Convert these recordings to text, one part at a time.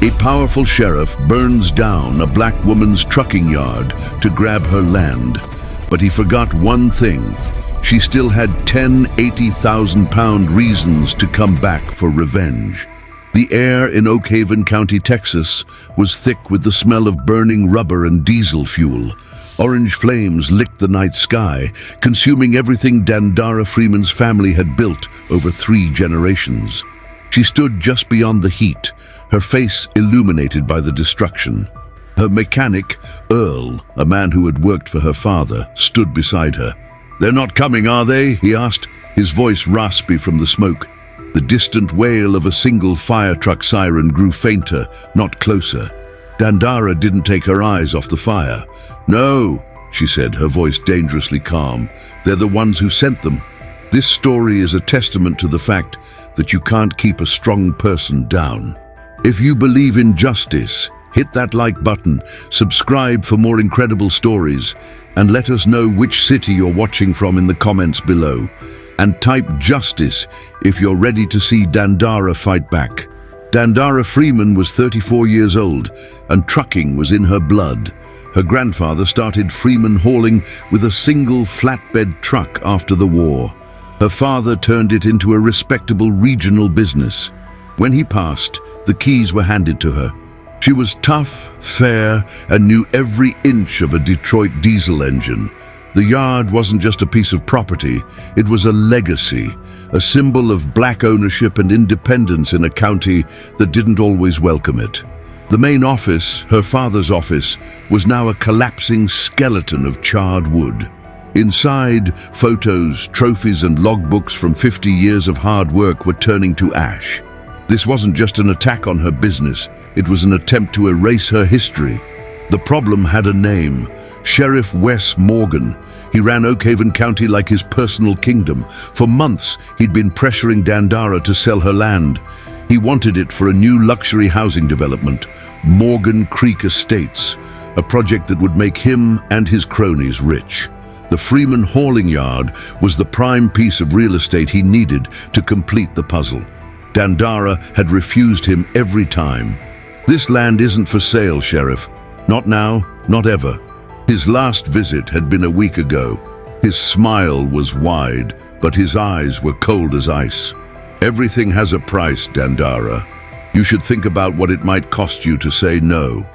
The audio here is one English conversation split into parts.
A powerful sheriff burns down a black woman's trucking yard to grab her land. But he forgot one thing. She still had 10 80,000-pound reasons to come back for revenge. The air in Oak Haven County, Texas, was thick with the smell of burning rubber and diesel fuel. Orange flames licked the night sky, consuming everything Dandara Freeman's family had built over 3 generations. She stood just beyond the heat, her face illuminated by the destruction. Her mechanic, Earl, a man who had worked for her father, stood beside her. "They're not coming, are they?" he asked, his voice raspy from the smoke. The distant wail of a single fire truck siren grew fainter, not closer. Dandara didn't take her eyes off the fire. "No," she said, her voice dangerously calm. "They're the ones who sent them." This story is a testament to the fact that you can't keep a strong person down. If you believe in justice, hit that like button, subscribe for more incredible stories, and let us know which city you're watching from in the comments below. And type justice if you're ready to see Dandara fight back. Dandara Freeman was 34 years old, and trucking was in her blood. Her grandfather started Freeman Hauling with a single flatbed truck after the war. Her father turned it into a respectable regional business. When he passed, the keys were handed to her. She was tough, fair, and knew every inch of a Detroit diesel engine. The yard wasn't just a piece of property, it was a legacy, a symbol of black ownership and independence in a county that didn't always welcome it. The main office, her father's office, was now a collapsing skeleton of charred wood. Inside, photos, trophies, and logbooks from 50 years of hard work were turning to ash. This wasn't just an attack on her business, it was an attempt to erase her history. The problem had a name: Sheriff Wes Morgan. He ran Oak Haven County like his personal kingdom. For months, he'd been pressuring Dandara to sell her land. He wanted it for a new luxury housing development, Morgan Creek Estates, a project that would make him and his cronies rich. The Freeman Hauling Yard was the prime piece of real estate he needed to complete the puzzle. Dandara had refused him every time. "This land isn't for sale, Sheriff. Not now, not ever." His last visit had been a week ago. His smile was wide, but his eyes were cold as ice. "Everything has a price, Dandara. You should think about what it might cost you to say no."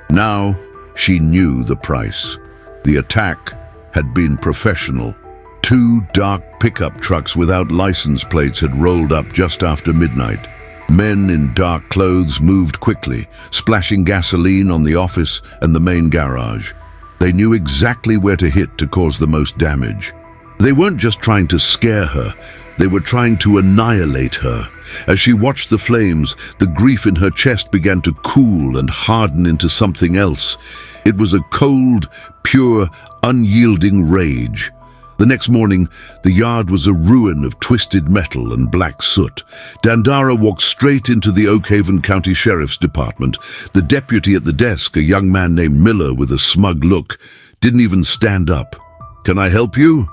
Now, she knew the price. The attack had been professional. 2 dark pickup trucks without license plates had rolled up just after midnight. Men in dark clothes moved quickly, splashing gasoline on the office and the main garage. They knew exactly where to hit to cause the most damage. They weren't just trying to scare her, they were trying to annihilate her. As she watched the flames, the grief in her chest began to cool and harden into something else. It was a cold, pure, unyielding rage. The next morning, the yard was a ruin of twisted metal and black soot. Dandara walked straight into the Oak Haven County Sheriff's Department. The deputy at the desk, a young man named Miller with a smug look, didn't even stand up. "Can I help you?"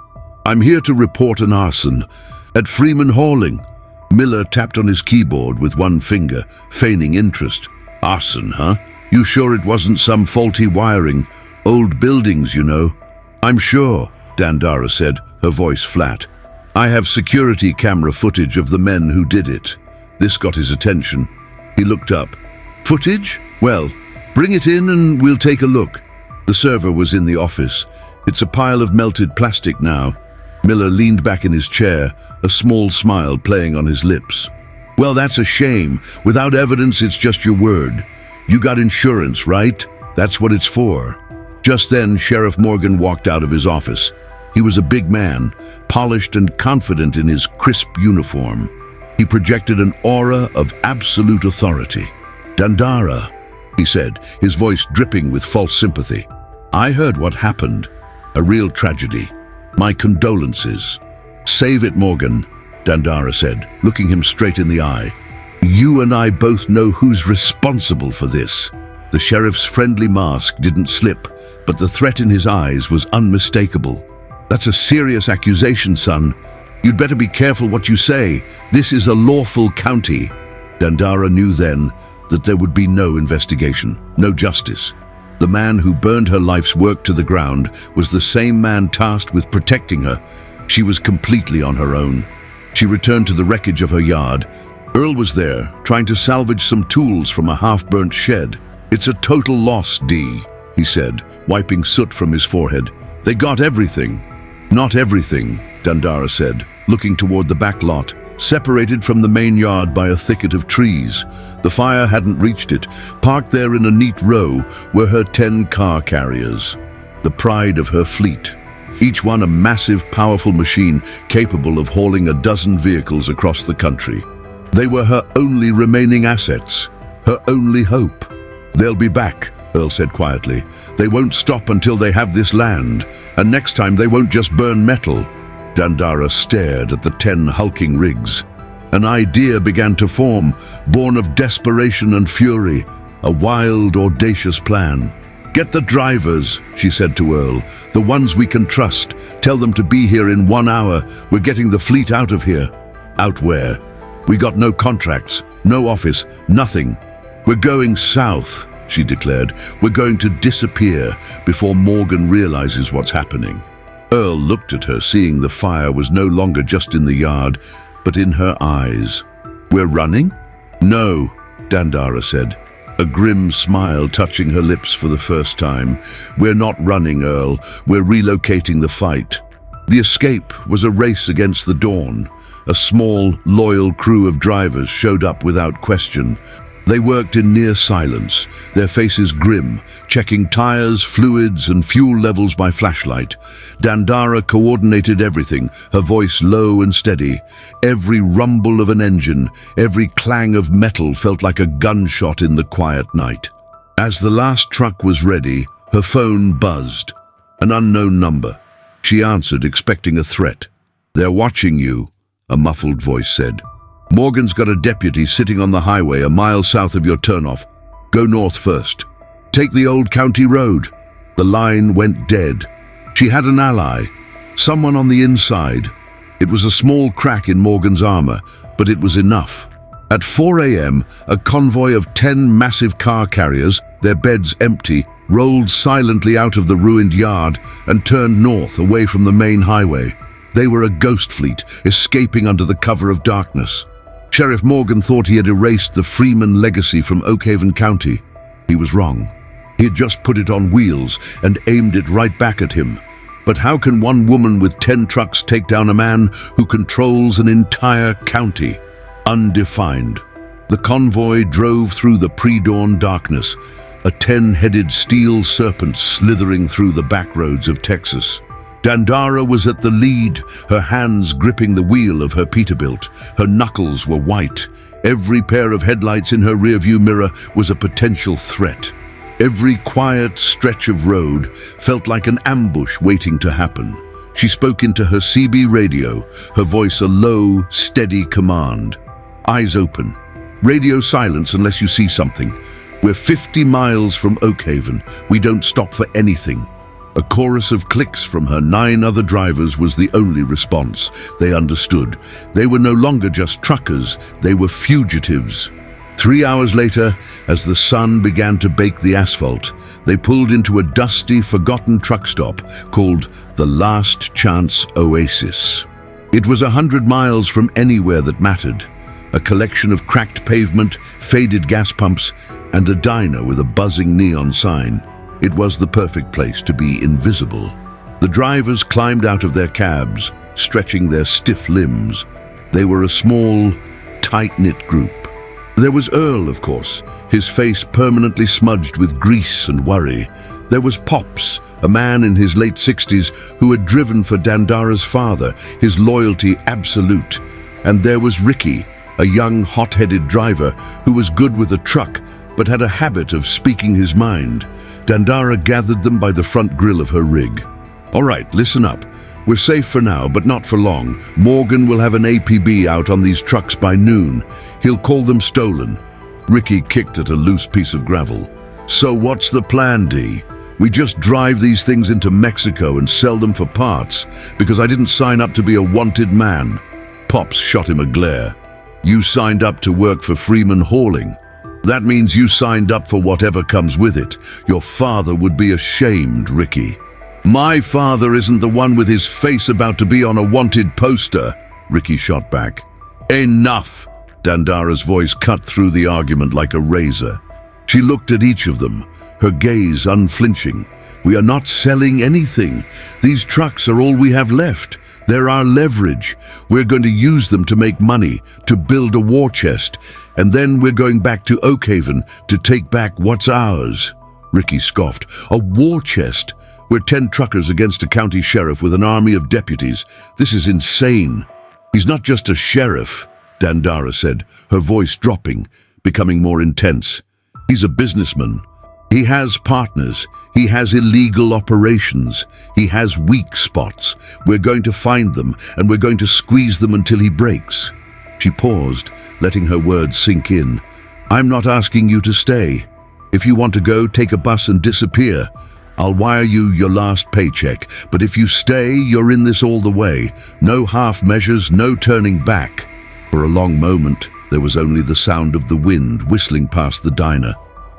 "I'm here to report an arson at Freeman Hauling." Miller tapped on his keyboard with one finger, feigning interest. "Arson, huh? You sure it wasn't some faulty wiring? Old buildings, you know." "I'm sure," Dandara said, her voice flat. "I have security camera footage of the men who did it." This got his attention. He looked up. "Footage? Well, bring it in and we'll take a look." The server was in the office. "It's a pile of melted plastic now." Miller leaned back in his chair, a small smile playing on his lips. "Well, that's a shame. Without evidence, it's just your word. You got insurance, right? That's what it's for." Just then, Sheriff Morgan walked out of his office. He was a big man, polished and confident in his crisp uniform. He projected an aura of absolute authority. "Dandara," he said, his voice dripping with false sympathy. "I heard what happened. A real tragedy. My condolences." "Save it, Morgan," Dandara said, looking him straight in the eye. "You and I both know who's responsible for this." The sheriff's friendly mask didn't slip, but the threat in his eyes was unmistakable. "That's a serious accusation, son. You'd better be careful what you say. This is a lawful county." Dandara knew then that there would be no investigation, no justice. The man who burned her life's work to the ground was the same man tasked with protecting her. She was completely on her own. She returned to the wreckage of her yard. Earl was there, trying to salvage some tools from a half-burnt shed. "It's a total loss, Dee," he said, wiping soot from his forehead. "They got everything." "Not everything," Dandara said, looking toward the back lot, separated from the main yard by a thicket of trees. The fire hadn't reached it. Parked there in a neat row were her 10 car carriers, the pride of her fleet. Each one a massive, powerful machine capable of hauling a dozen vehicles across the country. They were her only remaining assets, her only hope. "They'll be back," Earl said quietly. "They won't stop until they have this land, and next time they won't just burn metal." Dandara stared at the 10 hulking rigs. An idea began to form, born of desperation and fury, a wild, audacious plan. "Get the drivers," she said to Earl, "the ones we can trust. Tell them to be here in 1 hour. We're getting the fleet out of here." "Out where?" "We got no contracts, no office, nothing. We're going south," she declared. "We're going to disappear before Morgan realizes what's happening." Earl looked at her, seeing the fire was no longer just in the yard, but in her eyes. "We're running?" "No," Dandara said, a grim smile touching her lips for the first time. "We're not running, Earl. We're relocating the fight." The escape was a race against the dawn. A small, loyal crew of drivers showed up without question. They worked in near silence, their faces grim, checking tires, fluids, and fuel levels by flashlight. Dandara coordinated everything, her voice low and steady. Every rumble of an engine, every clang of metal felt like a gunshot in the quiet night. As the last truck was ready, her phone buzzed. An unknown number. She answered, expecting a threat. "They're watching you," a muffled voice said. "Morgan's got a deputy sitting on the highway a mile south of your turnoff. Go north first. Take the old county road." The line went dead. She had an ally, someone on the inside. It was a small crack in Morgan's armor, but it was enough. At 4 a.m., a convoy of 10 massive car carriers, their beds empty, rolled silently out of the ruined yard and turned north away from the main highway. They were a ghost fleet, escaping under the cover of darkness. Sheriff Morgan thought he had erased the Freeman legacy from Oakhaven County. He was wrong. He had just put it on wheels and aimed it right back at him. But how can one woman with 10 trucks take down a man who controls an entire county? Undefined. The convoy drove through the pre-dawn darkness, a 10-headed steel serpent slithering through the back roads of Texas. Dandara was at the lead, her hands gripping the wheel of her Peterbilt. Her knuckles were white. Every pair of headlights in her rearview mirror was a potential threat. Every quiet stretch of road felt like an ambush waiting to happen. She spoke into her CB radio, her voice a low, steady command. "Eyes open. Radio silence unless you see something. We're 50 miles from Oakhaven. We don't stop for anything." A chorus of clicks from her 9 other drivers was the only response. They understood. They were no longer just truckers, they were fugitives. 3 hours later, as the sun began to bake the asphalt, they pulled into a dusty, forgotten truck stop called the Last Chance Oasis. It was 100 miles from anywhere that mattered. A collection of cracked pavement, faded gas pumps, and a diner with a buzzing neon sign. It was the perfect place to be invisible. The drivers climbed out of their cabs, stretching their stiff limbs. They were a small, tight-knit group. There was Earl, of course, his face permanently smudged with grease and worry. There was Pops, a man in his late 60s who had driven for Dandara's father, his loyalty absolute. And there was Ricky, a young, hot-headed driver who was good with a truck, but had a habit of speaking his mind. Dandara gathered them by the front grille of her rig. "All right, listen up. We're safe for now, but not for long. Morgan will have an APB out on these trucks by noon. He'll call them stolen." Ricky kicked at a loose piece of gravel. "So what's the plan, Dee? We just drive these things into Mexico and sell them for parts, because I didn't sign up to be a wanted man." Pops shot him a glare. "You signed up to work for Freeman Hauling. That means you signed up for whatever comes with it. Your father would be ashamed, Ricky. My father isn't the one with his face about to be on a wanted poster, Ricky shot back. Enough! Dandara's voice cut through the argument like a razor. She looked at each of them, her gaze unflinching. We are not selling anything. These trucks are all we have left. They're our leverage. We're going to use them to make money, to build a war chest, and then we're going back to Oakhaven to take back what's ours. Ricky scoffed. A war chest? We're 10 truckers against a county sheriff with an army of deputies. This is insane. He's not just a sheriff, Dandara said, her voice dropping, becoming more intense. He's a businessman. He has partners. He has illegal operations. He has weak spots. We're going to find them, and we're going to squeeze them until he breaks. She paused, letting her words sink in. I'm not asking you to stay. If you want to go, take a bus and disappear. I'll wire you your last paycheck, but if you stay, you're in this all the way. No half measures, no turning back. For a long moment, there was only the sound of the wind whistling past the diner.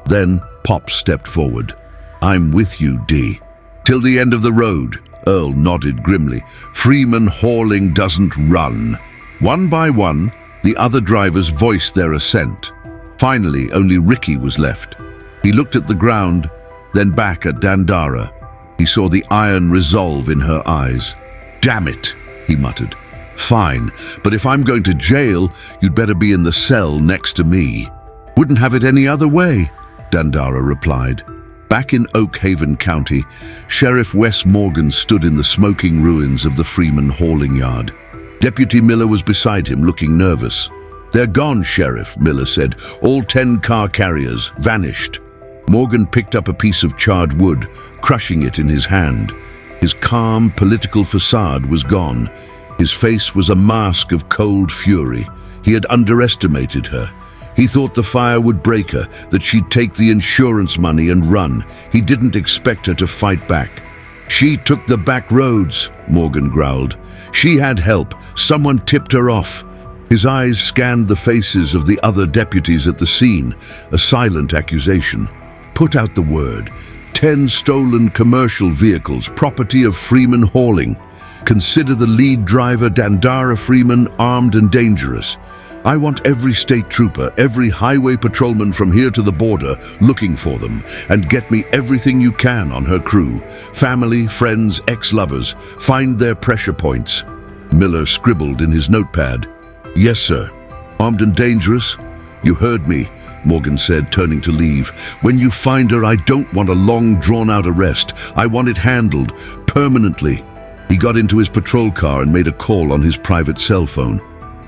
Then, Pop stepped forward. I'm with you, Dee. Till the end of the road, Earl nodded grimly. Freeman Hauling doesn't run. One by one, the other drivers voiced their assent. Finally, only Ricky was left. He looked at the ground, then back at Dandara. He saw the iron resolve in her eyes. Damn it, he muttered. Fine, but if I'm going to jail, you'd better be in the cell next to me. Wouldn't have it any other way, Dandara replied. Back in Oakhaven County, Sheriff Wes Morgan stood in the smoking ruins of the Freeman Hauling Yard. Deputy Miller was beside him, looking nervous. They're gone, Sheriff, Miller said. All 10 car carriers vanished. Morgan picked up a piece of charred wood, crushing it in his hand. His calm, political facade was gone. His face was a mask of cold fury. He had underestimated her. He thought the fire would break her, that she'd take the insurance money and run. He didn't expect her to fight back. She took the back roads, Morgan growled. She had help. Someone tipped her off. His eyes scanned the faces of the other deputies at the scene, a silent accusation. Put out the word. 10 stolen commercial vehicles, property of Freeman Hauling. Consider the lead driver, Dandara Freeman, armed and dangerous. I want every state trooper, every highway patrolman from here to the border looking for them, and get me everything you can on her crew. Family, friends, ex-lovers. Find their pressure points. Miller scribbled in his notepad. Yes, sir. Armed and dangerous? You heard me, Morgan said, turning to leave. When you find her, I don't want a long, drawn-out arrest. I want it handled, permanently. He got into his patrol car and made a call on his private cell phone.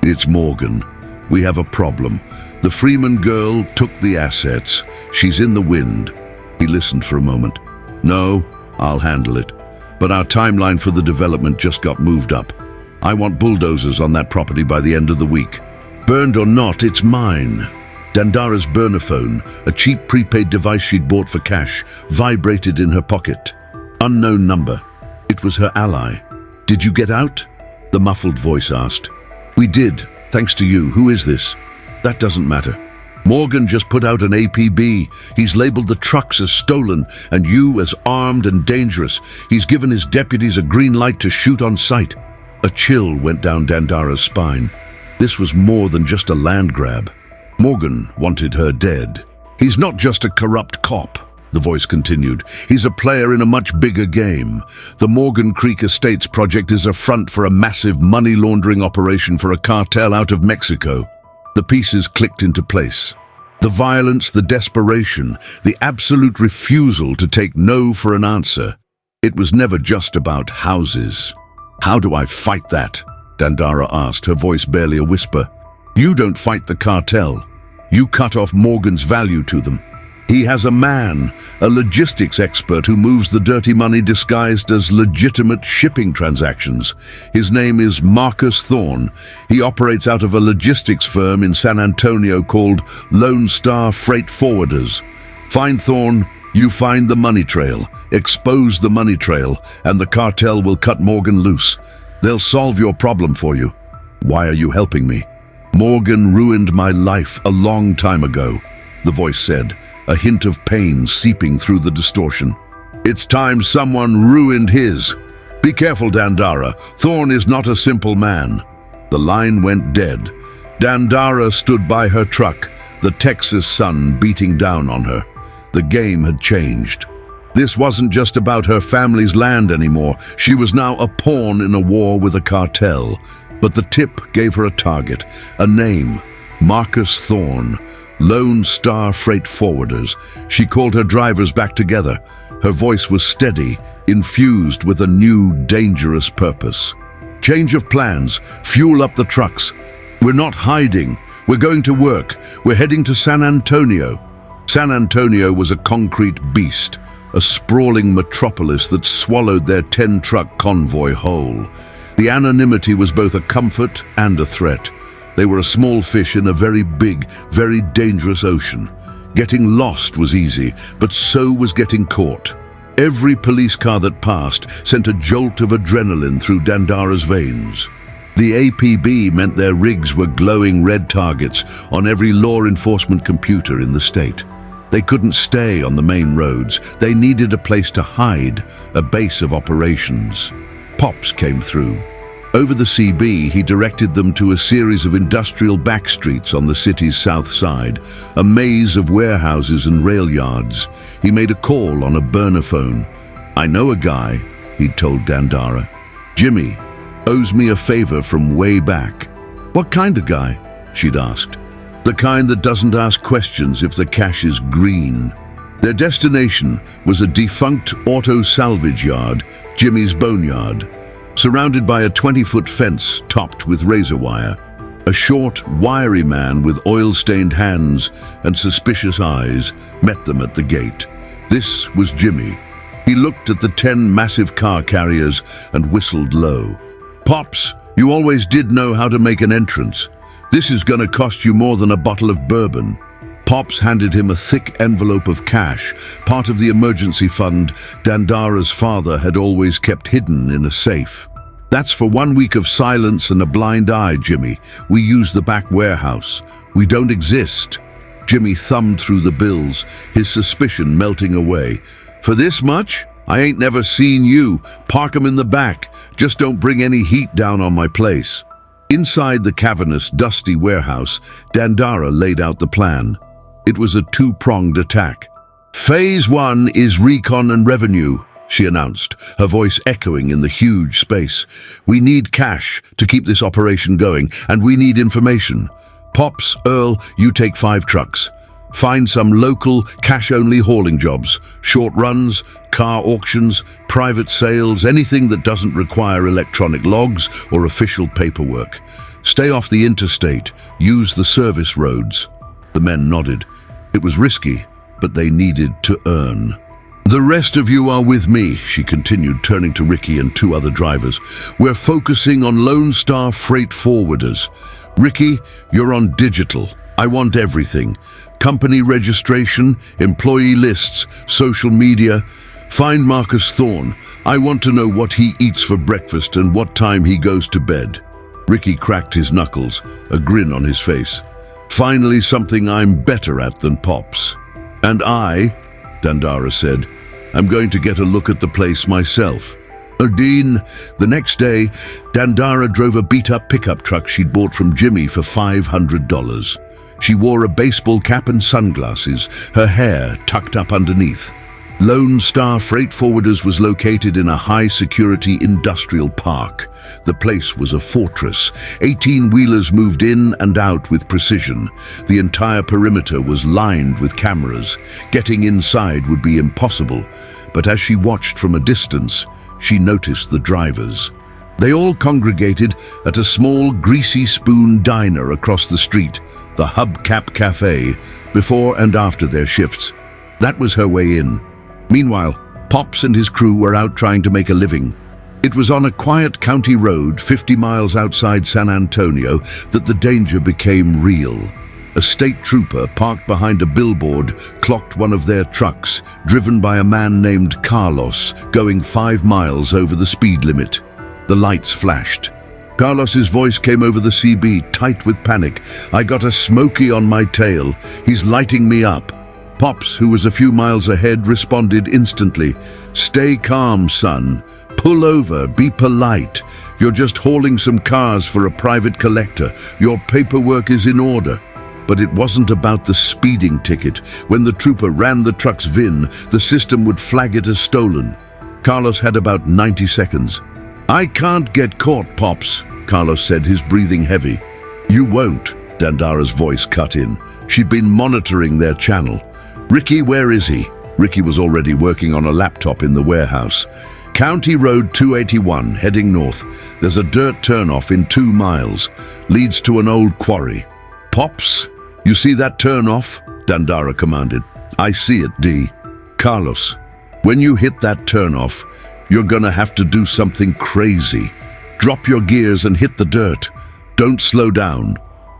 It's Morgan. We have a problem. The Freeman girl took the assets. She's in the wind. He listened for a moment. No, I'll handle it. But our timeline for the development just got moved up. I want bulldozers on that property by the end of the week. Burned or not, it's mine. Dandara's burner phone, a cheap prepaid device she'd bought for cash, vibrated in her pocket. Unknown number. It was her ally. Did you get out? The muffled voice asked. We did, thanks to you. Who is this? That doesn't matter. Morgan just put out an APB. He's labeled the trucks as stolen and you as armed and dangerous. He's given his deputies a green light to shoot on sight. A chill went down Dandara's spine. This was more than just a land grab. Morgan wanted her dead. He's not just a corrupt cop, the voice continued. He's a player in a much bigger game. The Morgan Creek Estates project is a front for a massive money laundering operation for a cartel out of Mexico. The pieces clicked into place. The violence, the desperation, the absolute refusal to take no for an answer. It was never just about houses. How do I fight that? Dandara asked, her voice barely a whisper. You don't fight the cartel. You cut off Morgan's value to them. He has a man, a logistics expert who moves the dirty money disguised as legitimate shipping transactions. His name is Marcus Thorne. He operates out of a logistics firm in San Antonio called Lone Star Freight Forwarders. Find Thorne, you find the money trail, expose the money trail, and the cartel will cut Morgan loose. They'll solve your problem for you. Why are you helping me? Morgan ruined my life a long time ago. the voice said, a hint of pain seeping through the distortion. "It's time someone ruined his. Be careful, Dandara. Thorne is not a simple man." The line went dead. Dandara stood by her truck, the Texas sun beating down on her. The game had changed. This wasn't just about her family's land anymore. She was now a pawn in a war with a cartel. But the tip gave her a target, a name, Marcus Thorne, Lone Star Freight Forwarders. She called her drivers back together. Her voice was steady, infused with a new, dangerous purpose. "Change of plans. Fuel up the trucks. We're not hiding. We're going to work. We're heading to San Antonio." San Antonio was a concrete beast, a sprawling metropolis that swallowed their 10-truck convoy whole. The anonymity was both a comfort and a threat. They were a small fish in a very big, very dangerous ocean. Getting lost was easy, but so was getting caught. Every police car that passed sent a jolt of adrenaline through Dandara's veins. The APB meant their rigs were glowing red targets on every law enforcement computer in the state. They couldn't stay on the main roads. They needed a place to hide, a base of operations. Pops came through. Over the CB, he directed them to a series of industrial backstreets on the city's south side, a maze of warehouses and rail yards. He made a call on a burner phone. "I know a guy," he'd told Dandara. "Jimmy owes me a favor from way back." "What kind of guy?" she'd asked. "The kind that doesn't ask questions if the cash is green." Their destination was a defunct auto salvage yard, Jimmy's Boneyard, surrounded by a 20-foot fence topped with razor wire. A short, wiry man with oil-stained hands and suspicious eyes met them at the gate. This was Jimmy. He looked at the 10 massive car carriers and whistled low. "Pops, you always did know how to make an entrance. This is gonna cost you more than a bottle of bourbon." Pops handed him a thick envelope of cash, part of the emergency fund Dandara's father had always kept hidden in a safe. "That's for 1 week of silence and a blind eye, Jimmy. We use the back warehouse. We don't exist." Jimmy thumbed through the bills, his suspicion melting away. "For this much? I ain't never seen you. Park 'em in the back. Just don't bring any heat down on my place." Inside the cavernous, dusty warehouse, Dandara laid out the plan. It was a two-pronged attack. "Phase 1 is recon and revenue," she announced, her voice echoing in the huge space. "We need cash to keep this operation going, and we need information. Pops, Earl, you take 5 trucks. Find some local, cash-only hauling jobs, short runs, car auctions, private sales, anything that doesn't require electronic logs or official paperwork. Stay off the interstate. Use the service roads." The men nodded. It was risky, but they needed to earn. "The rest of you are with me," she continued, turning to Ricky and 2 other drivers. "We're focusing on Lone Star Freight Forwarders. Ricky, you're on digital. I want everything. Company registration, employee lists, social media. Find Marcus Thorne. I want to know what he eats for breakfast and what time he goes to bed." Ricky cracked his knuckles, a grin on his face. "Finally something I'm better at than Pops." "And I," Dandara said, "I'm going to get a look at the place myself." Dean, the next day, Dandara drove a beat-up pickup truck she'd bought from Jimmy for $500. She wore a baseball cap and sunglasses, her hair tucked up underneath. Lone Star Freight Forwarders was located in a high-security industrial park. The place was a fortress. 18-wheelers moved in and out with precision. The entire perimeter was lined with cameras. Getting inside would be impossible, but as she watched from a distance, she noticed the drivers. They all congregated at a small Greasy Spoon diner across the street, the Hubcap Cafe, before and after their shifts. That was her way in. Meanwhile, Pops and his crew were out trying to make a living. It was on a quiet county road 50 miles outside San Antonio that the danger became real. A state trooper parked behind a billboard clocked one of their trucks, driven by a man named Carlos, going 5 miles over the speed limit. The lights flashed. Carlos's voice came over the CB, tight with panic. "I got a smoky on my tail. He's lighting me up." Pops, who was a few miles ahead, responded instantly. "Stay calm, son. Pull over, be polite. You're just hauling some cars for a private collector. Your paperwork is in order." But it wasn't about the speeding ticket. When the trooper ran the truck's VIN, the system would flag it as stolen. Carlos had about 90 seconds. "I can't get caught, Pops," Carlos said, his breathing heavy. "You won't," Dandara's voice cut in. She'd been monitoring their channel. "Ricky, where is he?" Ricky was already working on a laptop in the warehouse. "County Road 281, heading north. There's a dirt turnoff in 2 miles. Leads to an old quarry." "Pops, you see that turnoff?" Dandara commanded. "I see it, D." "Carlos, when you hit that turnoff, you're gonna have to do something crazy. Drop your gears and hit the dirt. Don't slow down.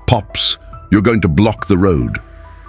Pops, you're going to block the road.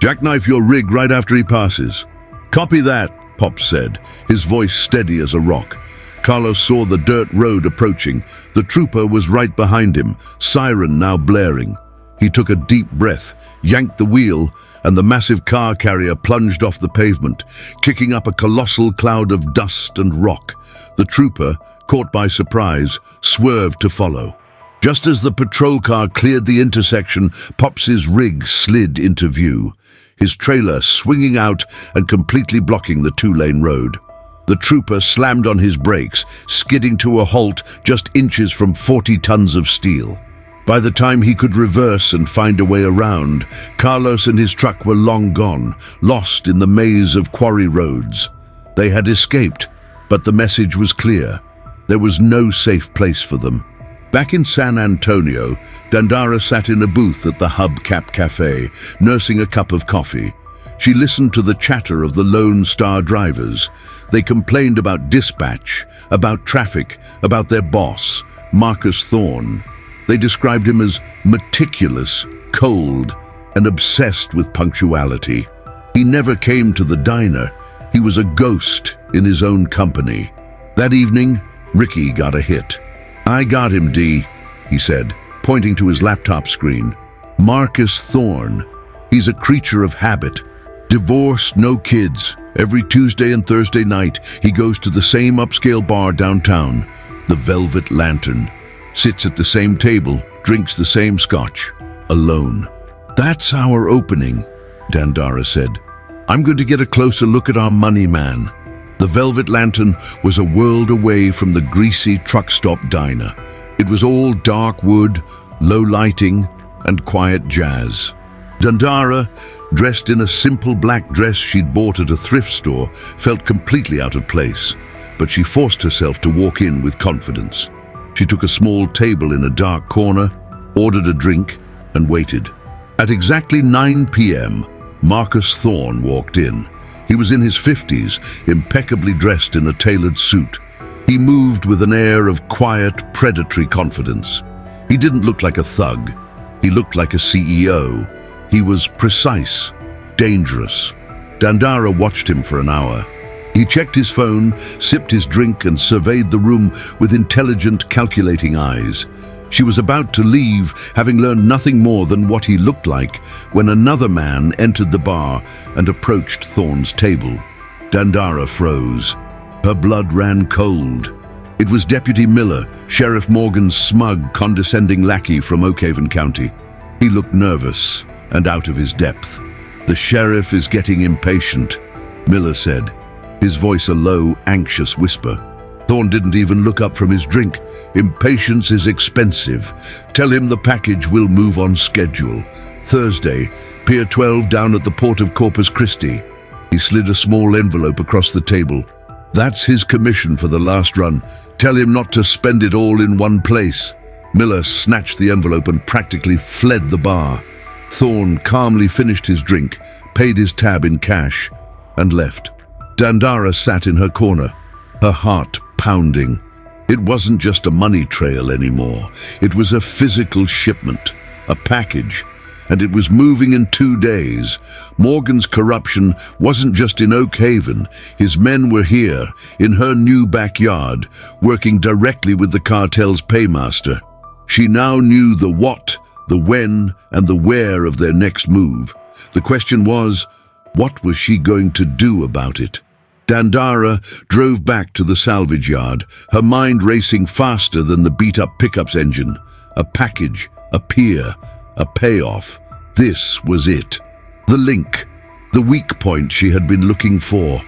Jackknife your rig right after he passes." "Copy that," Pops said, his voice steady as a rock. Carlos saw the dirt road approaching. The trooper was right behind him, siren now blaring. He took a deep breath, yanked the wheel, and the massive car carrier plunged off the pavement, kicking up a colossal cloud of dust and rock. The trooper, caught by surprise, swerved to follow. Just as the patrol car cleared the intersection, Pops's rig slid into view, his trailer swinging out and completely blocking the 2-lane road. The trooper slammed on his brakes, skidding to a halt just inches from 40 tons of steel. By the time he could reverse and find a way around, Carlos and his truck were long gone, lost in the maze of quarry roads. They had escaped, but the message was clear. There was no safe place for them. Back in San Antonio, Dandara sat in a booth at the Hubcap Cafe, nursing a cup of coffee. She listened to the chatter of the Lone Star drivers. They complained about dispatch, about traffic, about their boss, Marcus Thorne. They described him as meticulous, cold, and obsessed with punctuality. He never came to the diner. He was a ghost in his own company. That evening, Ricky got a hit. "I got him, D," he said, pointing to his laptop screen. "Marcus Thorne. He's a creature of habit. Divorced, no kids. Every Tuesday and Thursday night, he goes to the same upscale bar downtown, the Velvet Lantern. Sits at the same table, drinks the same scotch, alone." "That's our opening," Dandara said. "I'm going to get a closer look at our money man." The Velvet Lantern was a world away from the greasy truck stop diner. It was all dark wood, low lighting, and quiet jazz. Dandara, dressed in a simple black dress she'd bought at a thrift store, felt completely out of place, but she forced herself to walk in with confidence. She took a small table in a dark corner, ordered a drink, and waited. At exactly 9 p.m., Marcus Thorne walked in. He was in his 50s, impeccably dressed in a tailored suit. He moved with an air of quiet, predatory confidence. He didn't look like a thug. He looked like a CEO. He was precise, dangerous. Dandara watched him for an hour. He checked his phone, sipped his drink, and surveyed the room with intelligent, calculating eyes. She was about to leave, having learned nothing more than what he looked like, when another man entered the bar and approached Thorne's table. Dandara froze. Her blood ran cold. It was Deputy Miller, Sheriff Morgan's smug, condescending lackey from Oakhaven County. He looked nervous and out of his depth. "The sheriff is getting impatient," Miller said, his voice a low, anxious whisper. Thorne didn't even look up from his drink. "Impatience is expensive. Tell him the package will move on schedule. Thursday, Pier 12 down at the port of Corpus Christi." He slid a small envelope across the table. "That's his commission for the last run. Tell him not to spend it all in one place." Miller snatched the envelope and practically fled the bar. Thorne calmly finished his drink, paid his tab in cash, and left. Dandara sat in her corner, her heart pounding. It wasn't just a money trail anymore. It was a physical shipment, a package, and it was moving in 2 days. Morgan's corruption wasn't just in Oakhaven. His men were here, in her new backyard, working directly with the cartel's paymaster. She now knew the what, the when, and the where of their next move. The question was, what was she going to do about it? Dandara drove back to the salvage yard, her mind racing faster than the beat-up pickup's engine. A package, a pier, a payoff. This was it. The link, the weak point she had been looking for.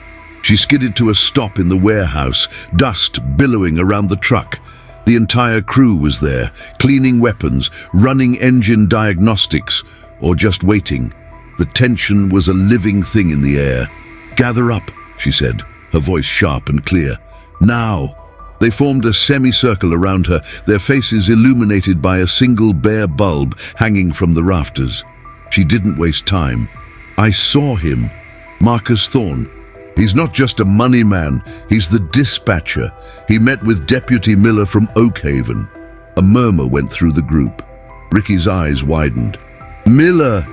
She skidded to a stop in the warehouse, dust billowing around the truck. The entire crew was there, cleaning weapons, running engine diagnostics, or just waiting. The tension was a living thing in the air. "Gather up," she said, her voice sharp and clear. "Now." They formed a semicircle around her, their faces illuminated by a single bare bulb hanging from the rafters. She didn't waste time. "I saw him. Marcus Thorne. He's not just a money man, he's the dispatcher. He met with Deputy Miller from Oakhaven." A murmur went through the group. Ricky's eyes widened. "Miller!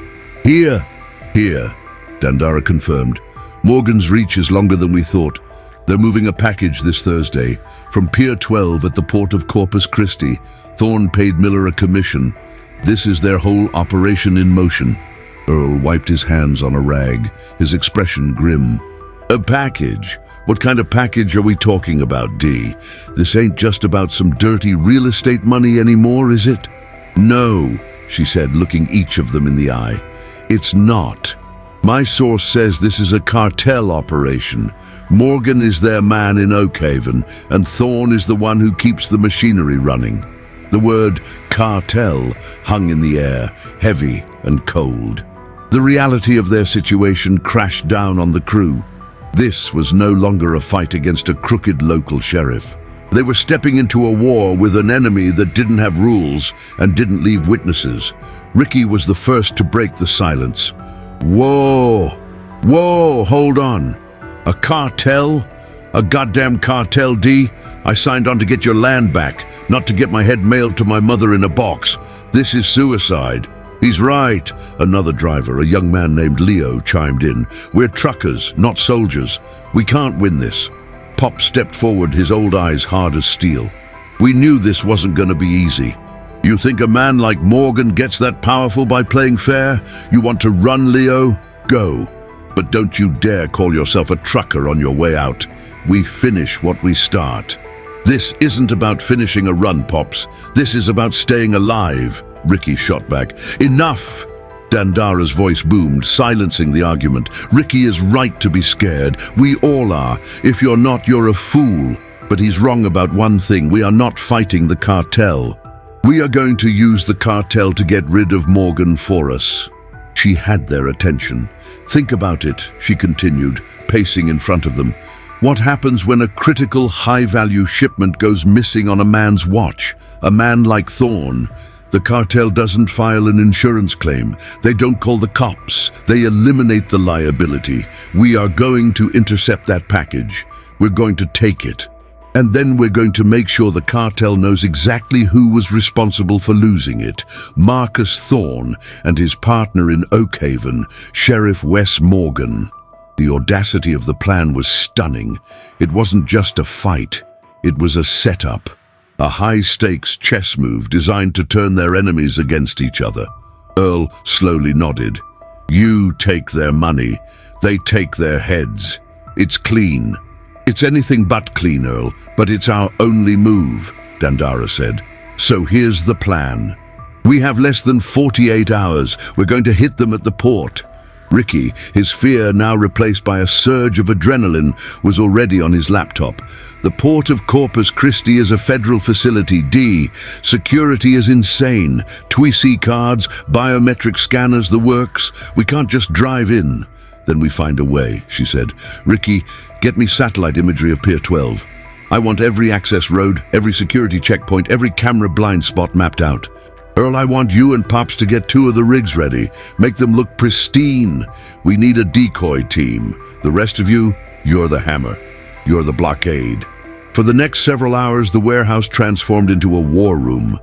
Here!" "Here," Dandara confirmed. "Morgan's reach is longer than we thought. They're moving a package this Thursday. From Pier 12 at the port of Corpus Christi. Thorne paid Miller a commission. This is their whole operation in motion." Earl wiped his hands on a rag, his expression grim. "A package? What kind of package are we talking about, Dee? This ain't just about some dirty real estate money anymore, is it?" "No," she said, looking each of them in the eye. "It's not. My source says this is a cartel operation. Morgan is their man in Oakhaven, and Thorne is the one who keeps the machinery running." The word cartel hung in the air, heavy and cold. The reality of their situation crashed down on the crew. This was no longer a fight against a crooked local sheriff. They were stepping into a war with an enemy that didn't have rules and didn't leave witnesses. Ricky was the first to break the silence. "Whoa! Whoa, hold on. A cartel? A goddamn cartel, D? I signed on to get your land back, not to get my head mailed to my mother in a box. This is suicide." "He's right," another driver, a young man named Leo, chimed in. "We're truckers, not soldiers. We can't win this." Pop stepped forward, his old eyes hard as steel. "We knew this wasn't going to be easy. You think a man like Morgan gets that powerful by playing fair? You want to run, Leo? Go. But don't you dare call yourself a trucker on your way out. We finish what we start." "This isn't about finishing a run, Pops. This is about staying alive," Ricky shot back. "Enough!" Dandara's voice boomed, silencing the argument. "Ricky is right to be scared. We all are. If you're not, you're a fool. But he's wrong about one thing. We are not fighting the cartel. We are going to use the cartel to get rid of Morgan for us." She had their attention. "Think about it," she continued, pacing in front of them. "What happens when a critical, high-value shipment goes missing on a man's watch? A man like Thorne. The cartel doesn't file an insurance claim. They don't call the cops. They eliminate the liability. We are going to intercept that package. We're going to take it. And then we're going to make sure the cartel knows exactly who was responsible for losing it. Marcus Thorne and his partner in Oakhaven, Sheriff Wes Morgan." The audacity of the plan was stunning. It wasn't just a fight. It was a setup. A high-stakes chess move designed to turn their enemies against each other. Earl slowly nodded. "You take their money. They take their heads. It's clean." "It's anything but clean, Earl, but it's our only move," Dandara said. "So here's the plan. We have less than 48 hours. We're going to hit them at the port." Ricky, his fear now replaced by a surge of adrenaline, was already on his laptop. "The port of Corpus Christi is a federal facility, D. Security is insane. TWC cards, biometric scanners, the works. We can't just drive in." "Then we find a way," she said. "Ricky, get me satellite imagery of Pier 12. I want every access road, every security checkpoint, every camera blind spot mapped out. Earl, I want you and Pops to get 2 of the rigs ready. Make them look pristine. We need a decoy team. The rest of you, you're the hammer. You're the blockade." For the next several hours, the warehouse transformed into a war room.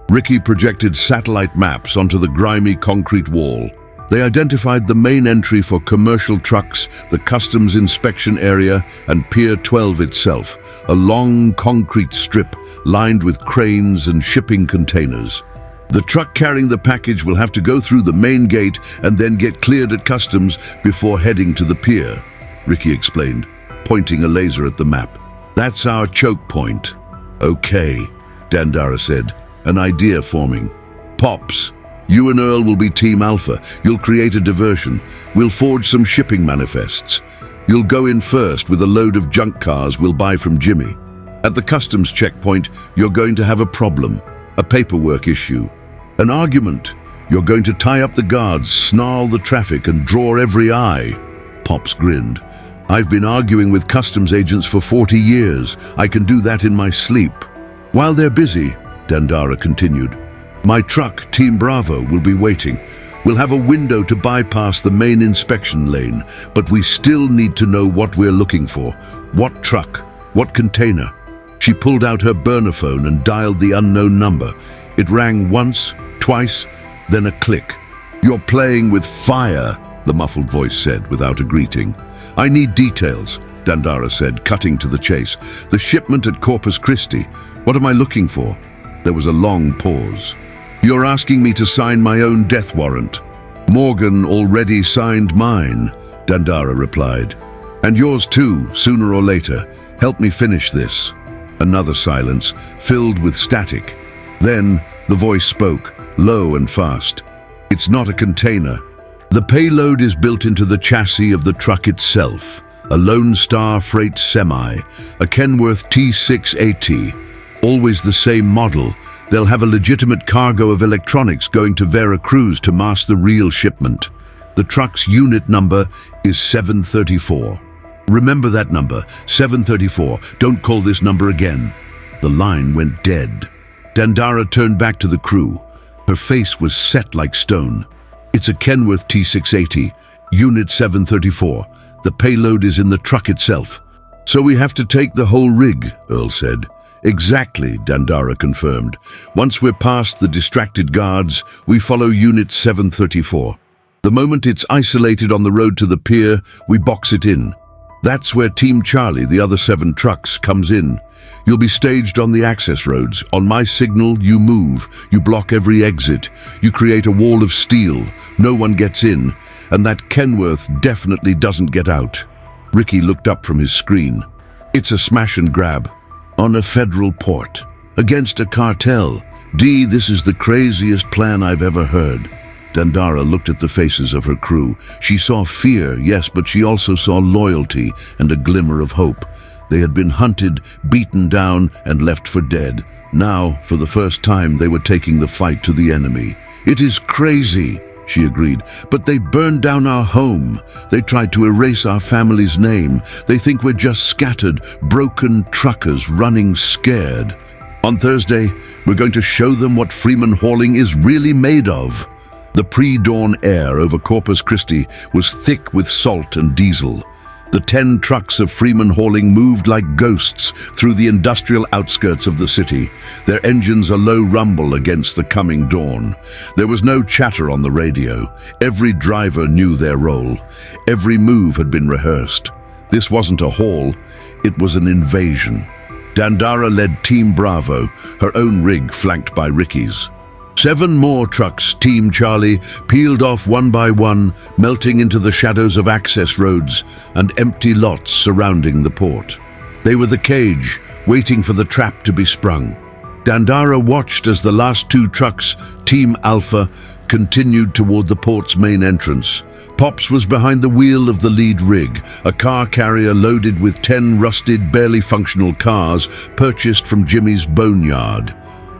Ricky projected satellite maps onto the grimy concrete wall. They identified the main entry for commercial trucks, the customs inspection area, and Pier 12 itself, a long concrete strip lined with cranes and shipping containers. The truck carrying the package will have to go through the main gate and then get cleared at customs before heading to the pier, Ricky explained, pointing a laser at the map. That's our choke point. Okay, Dandara said, an idea forming. Pops, you and Earl will be Team Alpha. You'll create a diversion. We'll forge some shipping manifests. You'll go in first with a load of junk cars we'll buy from Jimmy. At the customs checkpoint, you're going to have a problem, a paperwork issue, an argument. You're going to tie up the guards, snarl the traffic, and draw every eye. Pops grinned. I've been arguing with customs agents for 40 years. I can do that in my sleep. While they're busy, Dandara continued, my truck, Team Bravo, will be waiting. We'll have a window to bypass the main inspection lane, but we still need to know what we're looking for. What truck? What container? She pulled out her burner phone and dialed the unknown number. It rang once, twice, then a click. You're playing with fire, the muffled voice said without a greeting. I need details, Dandara said, cutting to the chase. The shipment at Corpus Christi. What am I looking for? There was a long pause. You're asking me to sign my own death warrant. Morgan already signed mine, Dandara replied. And yours too, sooner or later. Help me finish this. Another silence, filled with static. Then the voice spoke, low and fast. It's not a container. The payload is built into the chassis of the truck itself. A Lone Star freight semi, a Kenworth T680. Always the same model. They'll have a legitimate cargo of electronics going to Veracruz to mask the real shipment. The truck's unit number is 734. Remember that number, 734. Don't call this number again. The line went dead. Dandara turned back to the crew. Her face was set like stone. It's a Kenworth T680, unit 734. The payload is in the truck itself. So we have to take the whole rig, Earl said. Exactly, Dandara confirmed. Once we're past the distracted guards, we follow Unit 734. The moment it's isolated on the road to the pier, we box it in. That's where Team Charlie, the other 7 trucks, comes in. You'll be staged on the access roads. On my signal, you move. You block every exit. You create a wall of steel. No one gets in. And that Kenworth definitely doesn't get out. Ricky looked up from his screen. It's a smash and grab. On a federal port. Against a cartel. Dee, this is the craziest plan I've ever heard. Dandara looked at the faces of her crew. She saw fear, yes, but she also saw loyalty and a glimmer of hope. They had been hunted, beaten down, and left for dead. Now, for the first time, they were taking the fight to the enemy. It is crazy, she agreed, but they burned down our home. They tried to erase our family's name. They think we're just scattered, broken truckers running scared. On Thursday, we're going to show them what Freeman Hauling is really made of. The pre-dawn air over Corpus Christi was thick with salt and diesel. The 10 trucks of Freeman Hauling moved like ghosts through the industrial outskirts of the city, their engines a low rumble against the coming dawn. There was no chatter on the radio. Every driver knew their role. Every move had been rehearsed. This wasn't a haul, it was an invasion. Dandara led Team Bravo, her own rig flanked by Ricky's. 7 more trucks, Team Charlie, peeled off one by one, melting into the shadows of access roads and empty lots surrounding the port. They were the cage, waiting for the trap to be sprung. Dandara watched as the last 2 trucks, Team Alpha, continued toward the port's main entrance. Pops was behind the wheel of the lead rig, a car carrier loaded with 10 rusted, barely functional cars purchased from Jimmy's boneyard.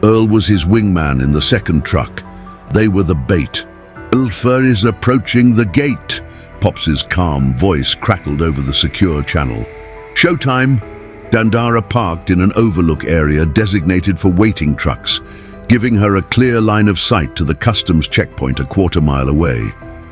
Earl was his wingman in the second truck. They were the bait. Alpha is approaching the gate. Pops's calm voice crackled over the secure channel. Showtime! Dandara parked in an overlook area designated for waiting trucks, giving her a clear line of sight to the customs checkpoint a quarter-mile away.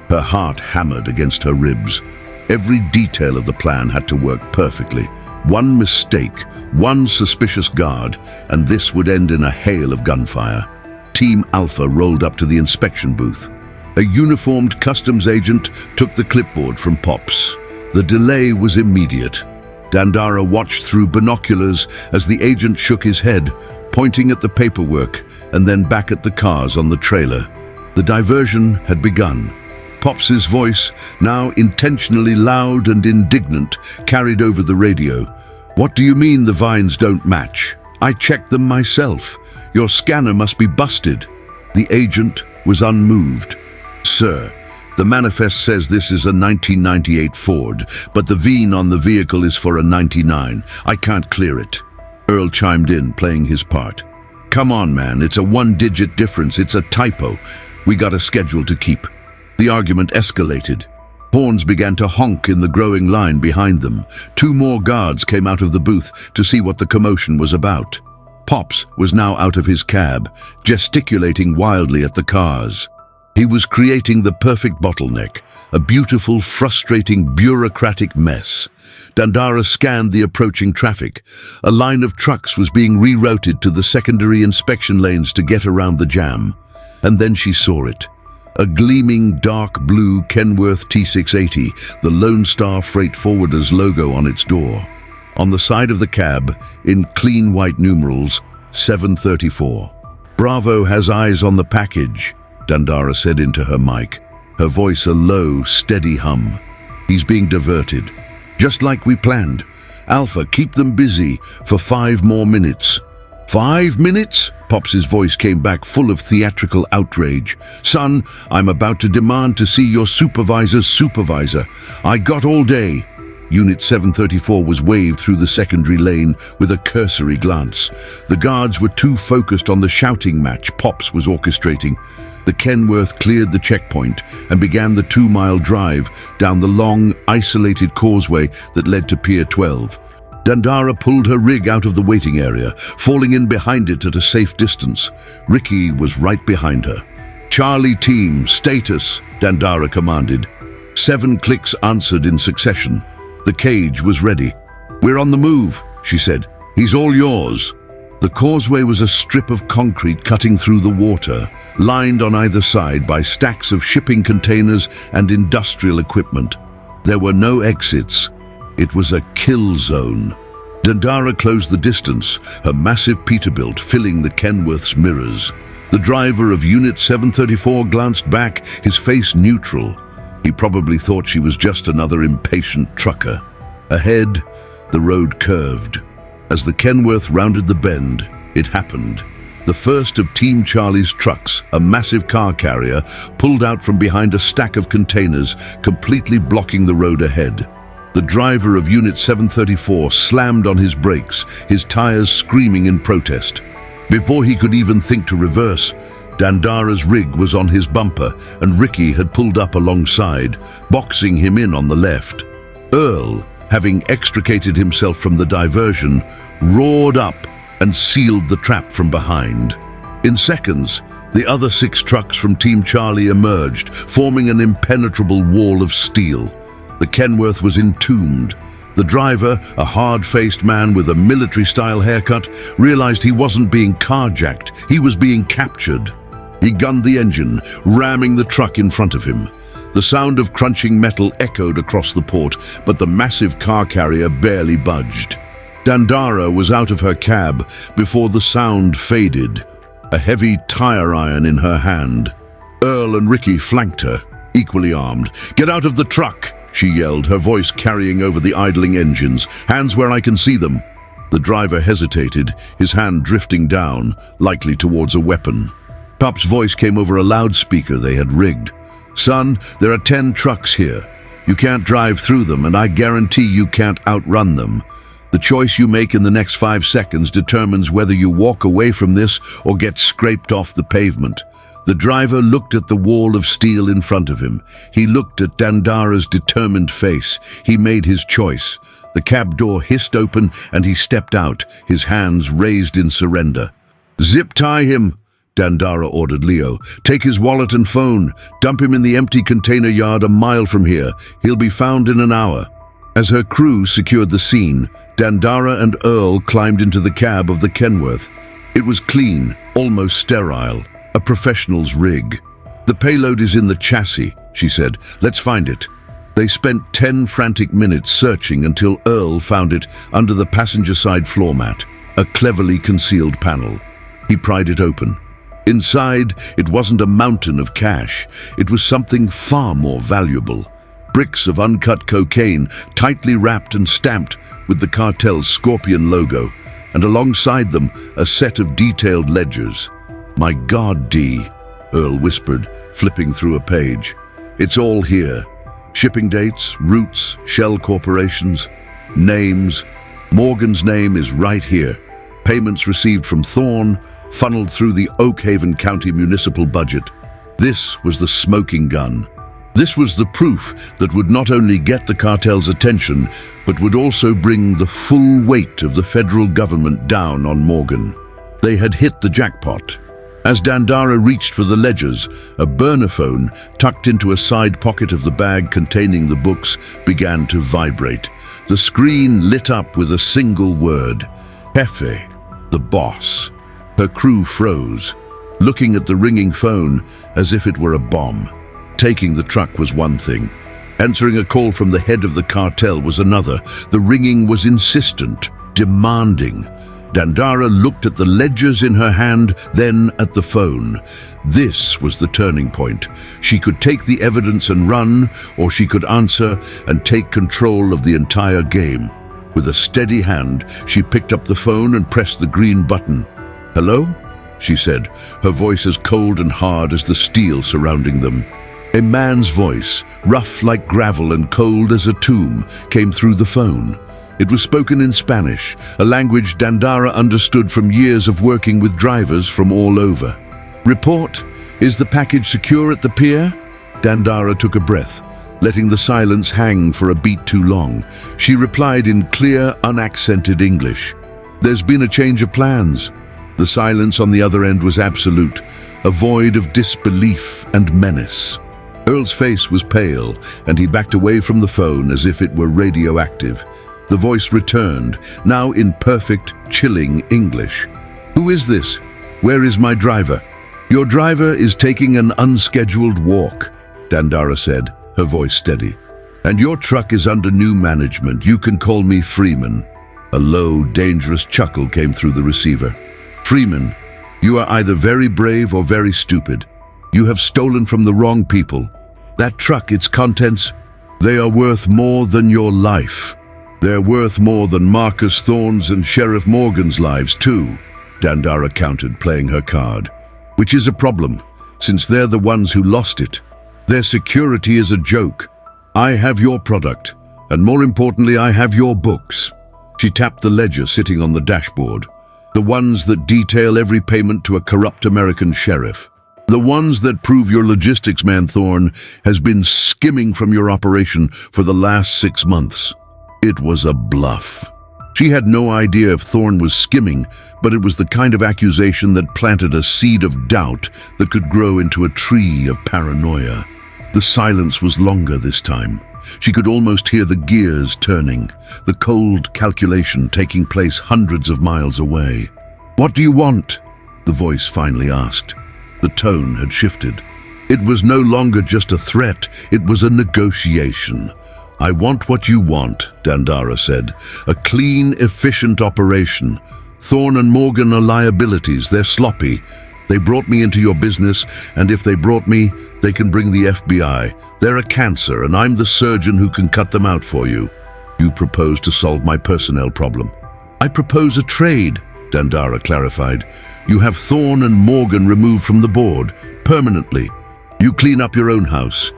Her heart hammered against her ribs. Every detail of the plan had to work perfectly. One mistake, one suspicious guard, and this would end in a hail of gunfire. Team Alpha rolled up to the inspection booth. A uniformed customs agent took the clipboard from Pops. The delay was immediate. Dandara watched through binoculars as the agent shook his head, pointing at the paperwork and then back at the cars on the trailer. The diversion had begun. Pops's voice, now intentionally loud and indignant, carried over the radio. "What do you mean the vines don't match? I checked them myself. Your scanner must be busted." The agent was unmoved. "Sir, the manifest says this is a 1998 Ford, but the VIN on the vehicle is for a 99. I can't clear it." Earl chimed in, playing his part. "Come on, man, it's a one-digit difference. It's a typo. We got a schedule to keep." The argument escalated. Horns began to honk in the growing line behind them. 2 more guards came out of the booth to see what the commotion was about. Pops was now out of his cab, gesticulating wildly at the cars. He was creating the perfect bottleneck, a beautiful, frustrating, bureaucratic mess. Dandara scanned the approaching traffic. A line of trucks was being rerouted to the secondary inspection lanes to get around the jam. And then she saw it. A gleaming dark blue Kenworth T680, the Lone Star Freight Forwarders logo on its door. On the side of the cab, in clean white numerals, 734. "Bravo has eyes on the package," Dandara said into her mic, her voice a low, steady hum. "He's being diverted. Just like we planned. Alpha, keep them busy for 5 more minutes." 5 minutes? Pops's voice came back full of theatrical outrage. "Son, I'm about to demand to see your supervisor's supervisor. I got all day." Unit 734 was waved through the secondary lane with a cursory glance. The guards were too focused on the shouting match Pops was orchestrating. The Kenworth cleared the checkpoint and began the 2-mile drive down the long, isolated causeway that led to Pier 12. Dandara pulled her rig out of the waiting area, falling in behind it at a safe distance. Ricky was right behind her. "Charlie team, status," Dandara commanded. 7 clicks answered in succession. The cage was ready. "We're on the move," she said. "He's all yours." The causeway was a strip of concrete cutting through the water, lined on either side by stacks of shipping containers and industrial equipment. There were no exits. It was a kill zone. Dandara closed the distance, her massive Peterbilt filling the Kenworth's mirrors. The driver of Unit 734 glanced back, his face neutral. He probably thought she was just another impatient trucker. Ahead, the road curved. As the Kenworth rounded the bend, it happened. The first of Team Charlie's trucks, a massive car carrier, pulled out from behind a stack of containers, completely blocking the road ahead. The driver of Unit 734 slammed on his brakes, his tires screaming in protest. Before he could even think to reverse, Dandara's rig was on his bumper and Ricky had pulled up alongside, boxing him in on the left. Earl, having extricated himself from the diversion, roared up and sealed the trap from behind. In seconds, the other 6 trucks from Team Charlie emerged, forming an impenetrable wall of steel. The Kenworth was entombed. The driver, a hard-faced man with a military-style haircut, realized he wasn't being carjacked, he was being captured. He gunned the engine, ramming the truck in front of him. The sound of crunching metal echoed across the port, but the massive car carrier barely budged. Dandara was out of her cab before the sound faded, a heavy tire iron in her hand. Earl and Ricky flanked her, equally armed. "Get out of the truck!" she yelled, her voice carrying over the idling engines. "Hands where I can see them." The driver hesitated, his hand drifting down, likely towards a weapon. Pop's voice came over a loudspeaker they had rigged. "Son, there are 10 trucks here. You can't drive through them, and I guarantee you can't outrun them. The choice you make in the next 5 seconds determines whether you walk away from this or get scraped off the pavement." The driver looked at the wall of steel in front of him. He looked at Dandara's determined face. He made his choice. The cab door hissed open and he stepped out, his hands raised in surrender. "Zip tie him," Dandara ordered Leo. "Take his wallet and phone. Dump him in the empty container yard a mile from here. He'll be found in an hour." As her crew secured the scene, Dandara and Earl climbed into the cab of the Kenworth. It was clean, almost sterile. A professional's rig. "The payload is in the chassis," she said. "Let's find it." They spent 10 frantic minutes searching until Earl found it under the passenger side floor mat, a cleverly concealed panel. He pried it open. Inside, it wasn't a mountain of cash. It was something far more valuable. Bricks of uncut cocaine, tightly wrapped and stamped with the cartel's Scorpion logo, and alongside them, a set of detailed ledgers. "My God, Dee," Earl whispered, flipping through a page. "It's all here. Shipping dates, routes, shell corporations, names. Morgan's name is right here. Payments received from Thorne, funneled through the Oak Haven County municipal budget. This was the smoking gun. This was the proof that would not only get the cartel's attention, but would also bring the full weight of the federal government down on Morgan. They had hit the jackpot. As Dandara reached for the ledgers, a burner phone, tucked into a side pocket of the bag containing the books, began to vibrate. The screen lit up with a single word: Jefe, the boss. Her crew froze, looking at the ringing phone as if it were a bomb. Taking the truck was one thing. Answering a call from the head of the cartel was another. The ringing was insistent, demanding. Dandara looked at the ledgers in her hand, then at the phone. This was the turning point. She could take the evidence and run, or she could answer and take control of the entire game. With a steady hand, she picked up the phone and pressed the green button. "Hello?" she said, her voice as cold and hard as the steel surrounding them. A man's voice, rough like gravel and cold as a tomb, came through the phone. It was spoken in Spanish, a language Dandara understood from years of working with drivers from all over. "Report, is the package secure at the pier?" Dandara took a breath, letting the silence hang for a beat too long. She replied in clear, unaccented English. "There's been a change of plans." The silence on the other end was absolute, a void of disbelief and menace. Earl's face was pale, and he backed away from the phone as if it were radioactive. The voice returned, now in perfect, chilling English. "Who is this? Where is my driver?" "Your driver is taking an unscheduled walk," Dandara said, her voice steady. "And your truck is under new management. You can call me Freeman." A low, dangerous chuckle came through the receiver. "Freeman, you are either very brave or very stupid. You have stolen from the wrong people. That truck, its contents, they are worth more than your life. They're worth more than Marcus Thorne's and Sheriff Morgan's lives too," Dandara countered, playing her card. "Which is a problem, since they're the ones who lost it. Their security is a joke. I have your product, and more importantly, I have your books." She tapped the ledger sitting on the dashboard. "The ones that detail every payment to a corrupt American sheriff. The ones that prove your logistics man Thorne has been skimming from your operation for the last 6 months." It was a bluff. She had no idea if Thorne was skimming, but it was the kind of accusation that planted a seed of doubt that could grow into a tree of paranoia. The silence was longer this time. She could almost hear the gears turning, the cold calculation taking place hundreds of miles away. "What do you want?" the voice finally asked. The tone had shifted. It was no longer just a threat, it was a negotiation. "I want what you want," Dandara said. "A clean, efficient operation. Thorne and Morgan are liabilities. They're sloppy. They brought me into your business, and if they brought me, they can bring the FBI. They're a cancer, and I'm the surgeon who can cut them out for you. You propose to solve my personnel problem." "I propose a trade," Dandara clarified. "You have Thorne and Morgan removed from the board, permanently. You clean up your own house.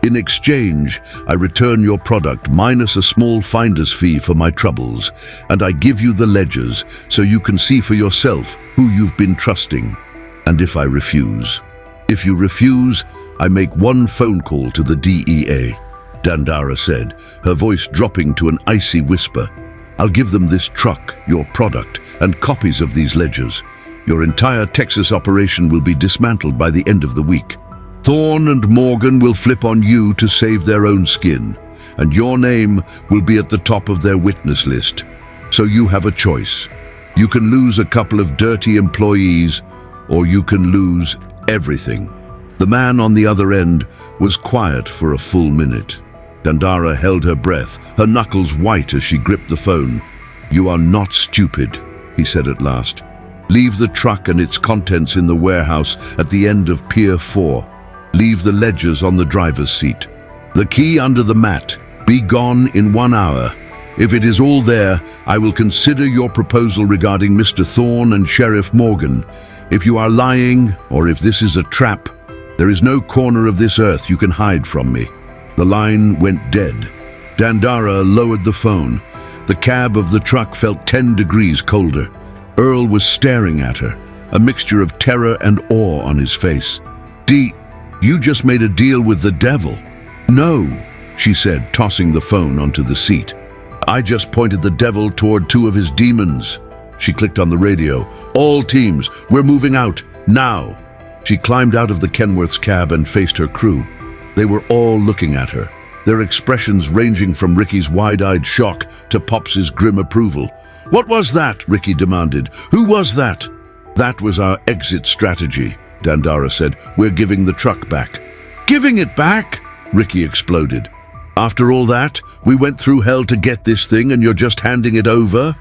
In exchange, I return your product minus a small finder's fee for my troubles, and I give you the ledgers so you can see for yourself who you've been trusting. And if I refuse? If you refuse, I make one phone call to the DEA," Dandara said, her voice dropping to an icy whisper. "I'll give them this truck, your product, and copies of these ledgers. Your entire Texas operation will be dismantled by the end of the week. Thorne and Morgan will flip on you to save their own skin, and your name will be at the top of their witness list. So you have a choice. You can lose a couple of dirty employees, or you can lose everything." The man on the other end was quiet for a full minute. Dandara held her breath, her knuckles white as she gripped the phone. "You are not stupid," he said at last. "Leave the truck and its contents in the warehouse at the end of Pier 4. Leave the ledgers on the driver's seat. The key under the mat. Be gone in 1 hour. If it is all there, I will consider your proposal regarding Mr. Thorne and Sheriff Morgan. If you are lying, or if this is a trap, there is no corner of this earth you can hide from me." The line went dead. Dandara lowered the phone. The cab of the truck felt 10 degrees colder. Earl was staring at her, a mixture of terror and awe on his face. You just made a deal with the devil." "No," she said, tossing the phone onto the seat. "I just pointed the devil toward 2 of his demons." She clicked on the radio. "All teams, we're moving out, now." She climbed out of the Kenworth's cab and faced her crew. They were all looking at her, their expressions ranging from Ricky's wide-eyed shock to Pops's grim approval. "What was that?" Ricky demanded. "Who was that?" "That was our exit strategy," Dandara said. "We're giving the truck back." "Giving it back?" Ricky exploded. "After all that, we went through hell to get this thing and you're just handing it over?"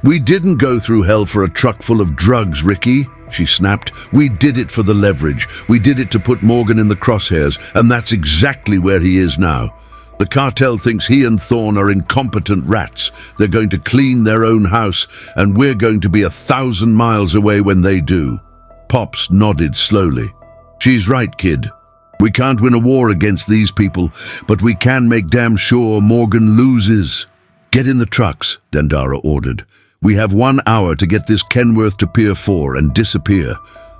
"We didn't go through hell for a truck full of drugs, Ricky," she snapped. "We did it for the leverage. We did it to put Morgan in the crosshairs, and that's exactly where he is now. The cartel thinks he and Thorne are incompetent rats. They're going to clean their own house, and we're going to be 1,000 miles away when they do." Pops nodded slowly. "She's right, kid. We can't win a war against these people, but we can make damn sure Morgan loses." "Get in the trucks," Dandara ordered. "We have 1 hour to get this Kenworth to Pier 4 and disappear.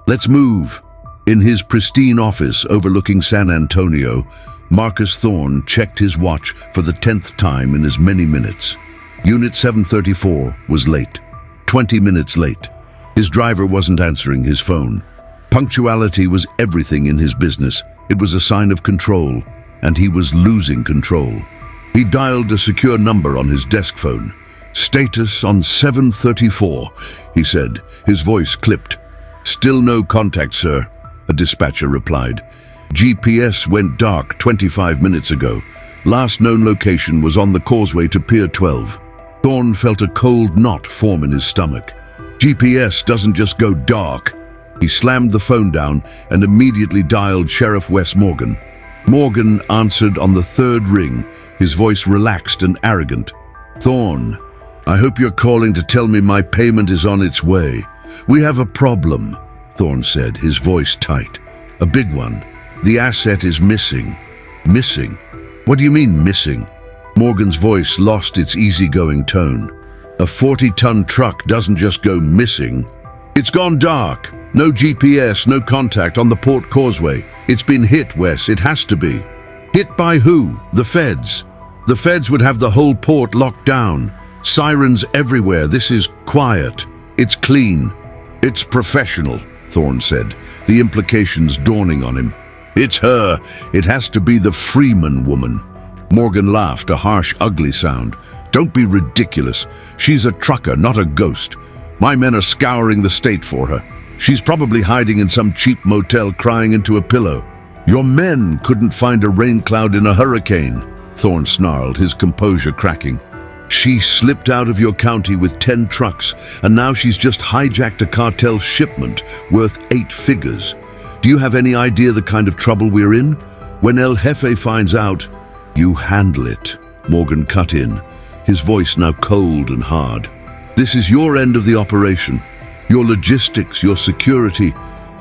Let's move." In his pristine office overlooking San Antonio, Marcus Thorne checked his watch for the 10th time in as many minutes. Unit 734 was late. 20 minutes late. His driver wasn't answering his phone. Punctuality was everything in his business. It was a sign of control, and he was losing control. He dialed a secure number on his desk phone. "Status on 734, he said, his voice clipped. "Still no contact, sir," a dispatcher replied. "GPS went dark 25 minutes ago. Last known location was on the causeway to Pier 12. Thorne felt a cold knot form in his stomach. "GPS doesn't just go dark." He slammed the phone down and immediately dialed Sheriff Wes Morgan. Morgan answered on the 3rd ring, his voice relaxed and arrogant. "Thorne, I hope you're calling to tell me my payment is on its way. We have a problem," Thorne said, his voice tight. "A big one. The asset is missing." "Missing? What do you mean, missing?" Morgan's voice lost its easygoing tone. "A 40-ton truck doesn't just go missing. It's gone dark. No GPS, no contact on the port causeway. It's been hit, Wes. It has to be." "Hit by who?" "The feds. The feds would have the whole port locked down. Sirens everywhere. This is quiet. It's clean. It's professional," Thorne said, the implications dawning on him. "It's her. It has to be the Freeman woman." Morgan laughed, a harsh, ugly sound. "Don't be ridiculous. She's a trucker, not a ghost. My men are scouring the state for her. She's probably hiding in some cheap motel crying into a pillow." "Your men couldn't find a rain cloud in a hurricane," Thorne snarled, his composure cracking. "She slipped out of your county with 10 trucks, and now she's just hijacked a cartel shipment worth 8 figures. Do you have any idea the kind of trouble we're in? When El Jefe finds out, you handle it." Morgan cut in, his voice now cold and hard. "This is your end of the operation. Your logistics, your security.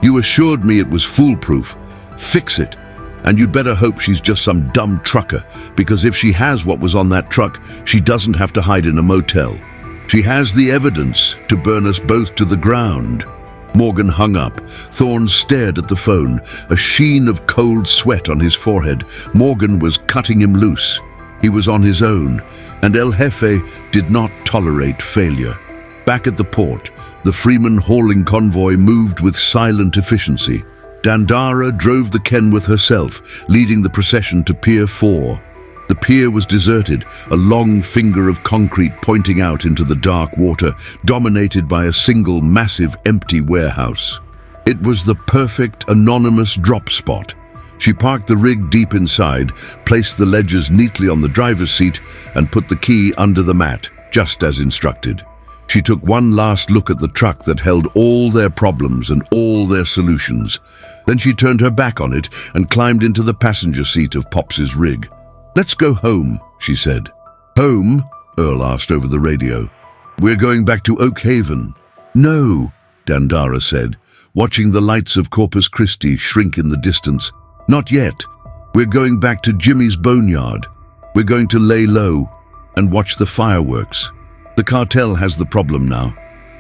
You assured me it was foolproof. Fix it. And you'd better hope she's just some dumb trucker, because if she has what was on that truck, she doesn't have to hide in a motel. She has the evidence to burn us both to the ground." Morgan hung up. Thorne stared at the phone, a sheen of cold sweat on his forehead. Morgan was cutting him loose. He was on his own, and El Jefe did not tolerate failure. Back at the port, the Freeman hauling convoy moved with silent efficiency. Dandara drove the Kenworth herself, leading the procession to Pier 4. The pier was deserted, a long finger of concrete pointing out into the dark water, dominated by a single massive empty warehouse. It was the perfect anonymous drop spot. She parked the rig deep inside, placed the ledgers neatly on the driver's seat, and put the key under the mat, just as instructed. She took one last look at the truck that held all their problems and all their solutions. Then she turned her back on it and climbed into the passenger seat of Pops's rig. "Let's go home," she said. "Home?" Earl asked over the radio. "We're going back to Oak Haven." "No," Dandara said, watching the lights of Corpus Christi shrink in the distance. "Not yet. We're going back to Jimmy's boneyard. We're going to lay low and watch the fireworks. The cartel has the problem now.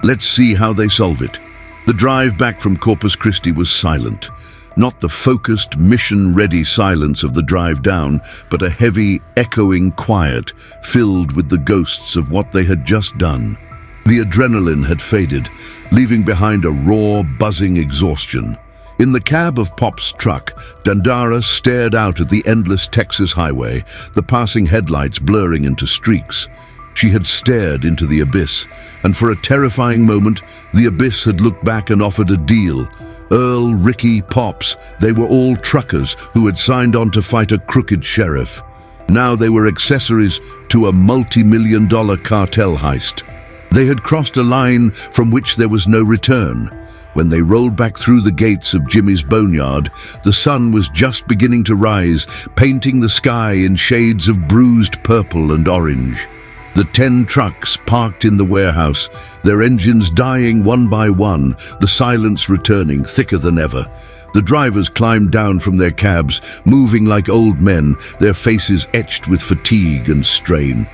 Let's see how they solve it." The drive back from Corpus Christi was silent. Not the focused, mission-ready silence of the drive down, but a heavy, echoing quiet filled with the ghosts of what they had just done. The adrenaline had faded, leaving behind a raw, buzzing exhaustion. In the cab of Pop's truck, Dandara stared out at the endless Texas highway, the passing headlights blurring into streaks. She had stared into the abyss, and for a terrifying moment, the abyss had looked back and offered a deal. Earl, Ricky, Pops, they were all truckers who had signed on to fight a crooked sheriff. Now they were accessories to a multi-million-dollar cartel heist. They had crossed a line from which there was no return. When they rolled back through the gates of Jimmy's boneyard, the sun was just beginning to rise, painting the sky in shades of bruised purple and orange. The 10 trucks parked in the warehouse, their engines dying one by one, the silence returning thicker than ever. The drivers climbed down from their cabs, moving like old men, their faces etched with fatigue and strain.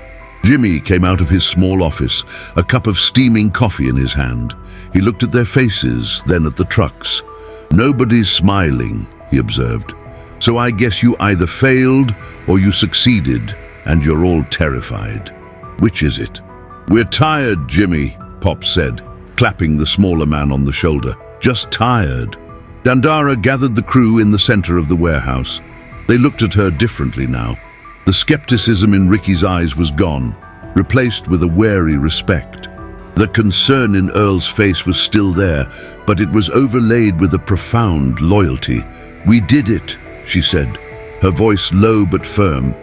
Jimmy came out of his small office, a cup of steaming coffee in his hand. He looked at their faces, then at the trucks. "Nobody's smiling," he observed. "So I guess you either failed or you succeeded, and you're all terrified. Which is it?" "We're tired, Jimmy," Pop said, clapping the smaller man on the shoulder. "Just tired." Dandara gathered the crew in the center of the warehouse. They looked at her differently now. The skepticism in Ricky's eyes was gone, replaced with a wary respect. The concern in Earl's face was still there, but it was overlaid with a profound loyalty. "We did it," she said, her voice low but firm.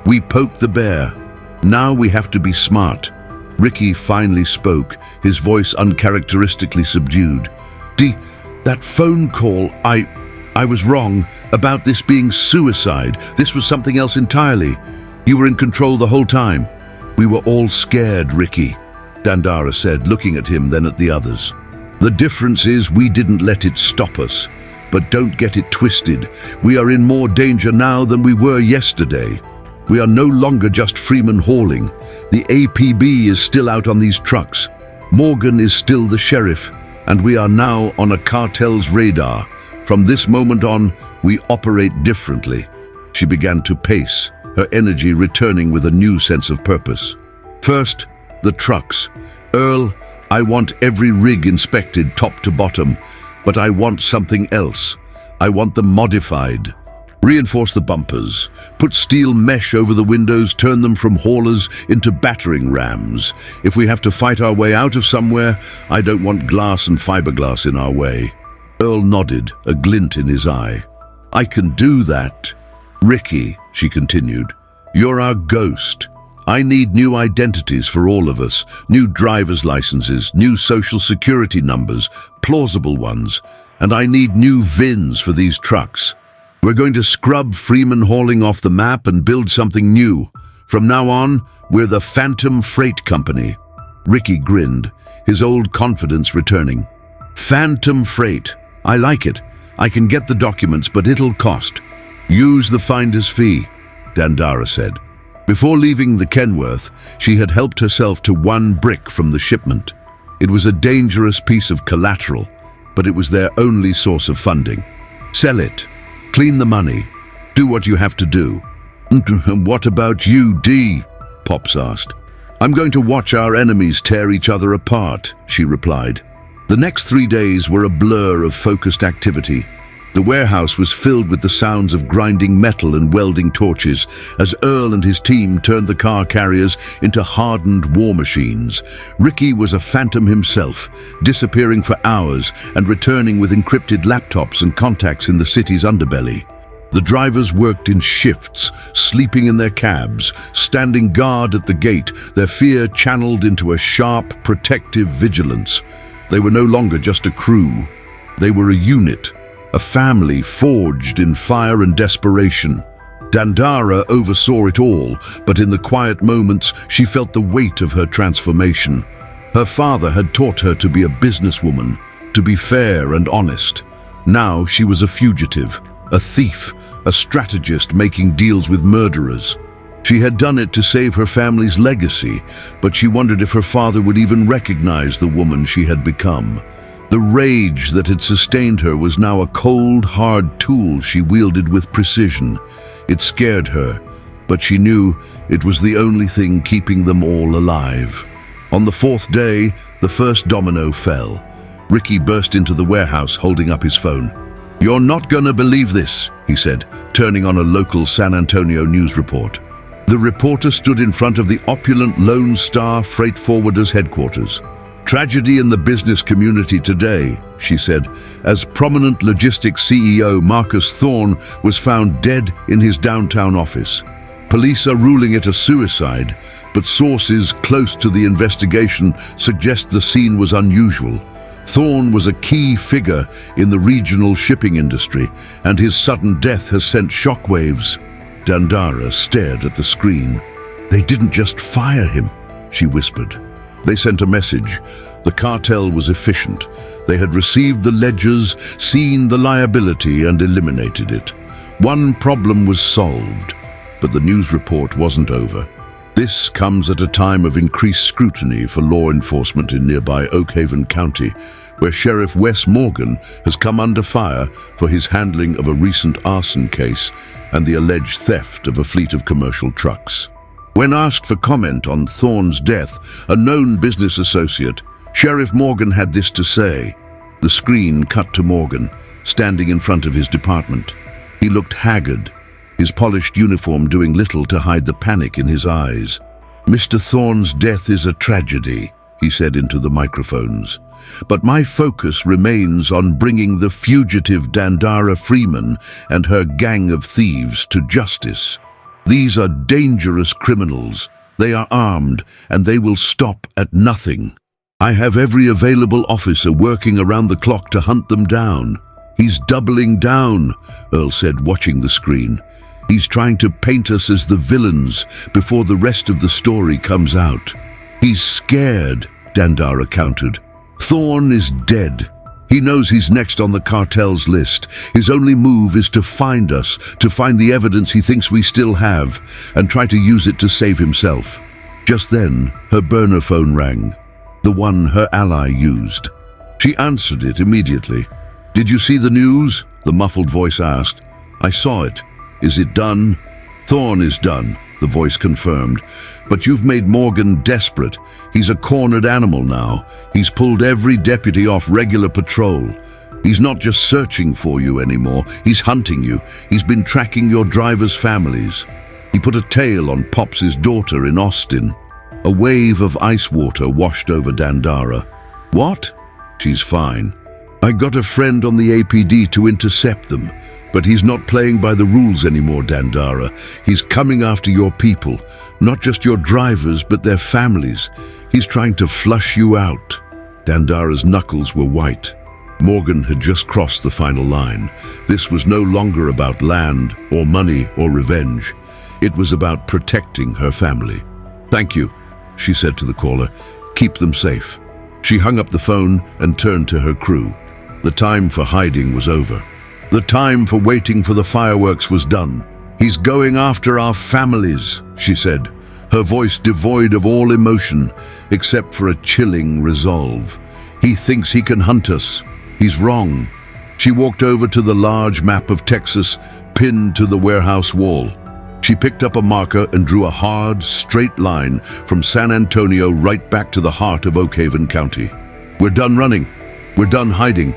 "We poked the bear. Now we have to be smart." Ricky finally spoke, his voice uncharacteristically subdued. That phone call, I was wrong about this being suicide. This was something else entirely. You were in control the whole time." "We were all scared, Ricky," Dandara said, looking at him, then at the others. "The difference is we didn't let it stop us. But don't get it twisted. We are in more danger now than we were yesterday. We are no longer just Freeman hauling. The APB is still out on these trucks. Morgan is still the sheriff, and we are now on a cartel's radar. From this moment on, we operate differently." She began to pace, her energy returning with a new sense of purpose. "First, the trucks. Earl, I want every rig inspected top to bottom, but I want something else. I want them modified. Reinforce the bumpers, put steel mesh over the windows, turn them from haulers into battering rams. If we have to fight our way out of somewhere, I don't want glass and fiberglass in our way." Earl nodded, a glint in his eye. "I can do that." "Ricky," she continued, "you're our ghost. I need new identities for all of us, new driver's licenses, new social security numbers, plausible ones, and I need new VINs for these trucks. We're going to scrub Freeman hauling off the map and build something new. From now on, we're the Phantom Freight Company." Ricky grinned, his old confidence returning. "Phantom Freight. I like it. I can get the documents, but it'll cost." "Use the finder's fee," Dandara said. Before leaving the Kenworth, she had helped herself to 1 brick from the shipment. It was a dangerous piece of collateral, but it was their only source of funding. "Sell it. Clean the money. Do what you have to do." "And what about you, Dee?" Pops asked. "I'm going to watch our enemies tear each other apart," she replied. The next 3 days were a blur of focused activity. The warehouse was filled with the sounds of grinding metal and welding torches as Earl and his team turned the car carriers into hardened war machines. Ricky was a phantom himself, disappearing for hours and returning with encrypted laptops and contacts in the city's underbelly. The drivers worked in shifts, sleeping in their cabs, standing guard at the gate, their fear channeled into a sharp, protective vigilance. They were no longer just a crew. They were a unit. A family forged in fire and desperation. Dandara oversaw it all, but in the quiet moments she felt the weight of her transformation. Her father had taught her to be a businesswoman, to be fair and honest. Now she was a fugitive, a thief, a strategist making deals with murderers. She had done it to save her family's legacy, but she wondered if her father would even recognize the woman she had become. The rage that had sustained her was now a cold, hard tool she wielded with precision. It scared her, but she knew it was the only thing keeping them all alive. On the fourth day, the first domino fell. Ricky burst into the warehouse holding up his phone. "You're not gonna believe this," he said, turning on a local San Antonio news report. The reporter stood in front of the opulent Lone Star Freight Forwarders headquarters. "Tragedy in the business community today," she said, as prominent logistics CEO Marcus Thorne was found dead in his downtown office. Police are ruling it a suicide, but sources close to the investigation suggest the scene was unusual. Thorne was a key figure in the regional shipping industry, and his sudden death has sent shockwaves. Dandara stared at the screen. "They didn't just fire him," she whispered. They sent a message. The cartel was efficient. They had received the ledgers, seen the liability, and eliminated it. One problem was solved, but the news report wasn't over. This comes at a time of increased scrutiny for law enforcement in nearby Oak Haven County, where Sheriff Wes Morgan has come under fire for his handling of a recent arson case and the alleged theft of a fleet of commercial trucks. When asked for comment on Thorne's death, a known business associate, Sheriff Morgan had this to say. The screen cut to Morgan, standing in front of his department. He looked haggard, his polished uniform doing little to hide the panic in his eyes. "Mr. Thorne's death is a tragedy," he said into the microphones. "But my focus remains on bringing the fugitive Dandara Freeman and her gang of thieves to justice. These are dangerous criminals. They are armed, and they will stop at nothing. I have every available officer working around the clock to hunt them down." "He's doubling down," Earl said, watching the screen. "He's trying to paint us as the villains before the rest of the story comes out." "He's scared," Dandara countered. "Thorne is dead. He knows he's next on the cartel's list. His only move is to find us, to find the evidence he thinks we still have, and try to use it to save himself." Just then, her burner phone rang, the one her ally used. She answered it immediately. "Did you see the news?" the muffled voice asked. "I saw it. Is it done?" "Thorne is done," the voice confirmed. "But you've made Morgan desperate. He's a cornered animal now. He's pulled every deputy off regular patrol. He's not just searching for you anymore. He's hunting you. He's been tracking your drivers' families. He put a tail on Pops's daughter in Austin." A wave of ice water washed over Dandara. "What?" "She's fine. I got a friend on the APD to intercept them. But he's not playing by the rules anymore, Dandara. He's coming after your people, not just your drivers, but their families. He's trying to flush you out." Dandara's knuckles were white. Morgan had just crossed the final line. This was no longer about land or money or revenge. It was about protecting her family. "Thank you," she said to the caller. "Keep them safe." She hung up the phone and turned to her crew. The time for hiding was over. The time for waiting for the fireworks was done. "He's going after our families," she said, her voice devoid of all emotion, except for a chilling resolve. "He thinks he can hunt us. He's wrong." She walked over to the large map of Texas, pinned to the warehouse wall. She picked up a marker and drew a hard, straight line from San Antonio right back to the heart of Oak Haven County. "We're done running. We're done hiding.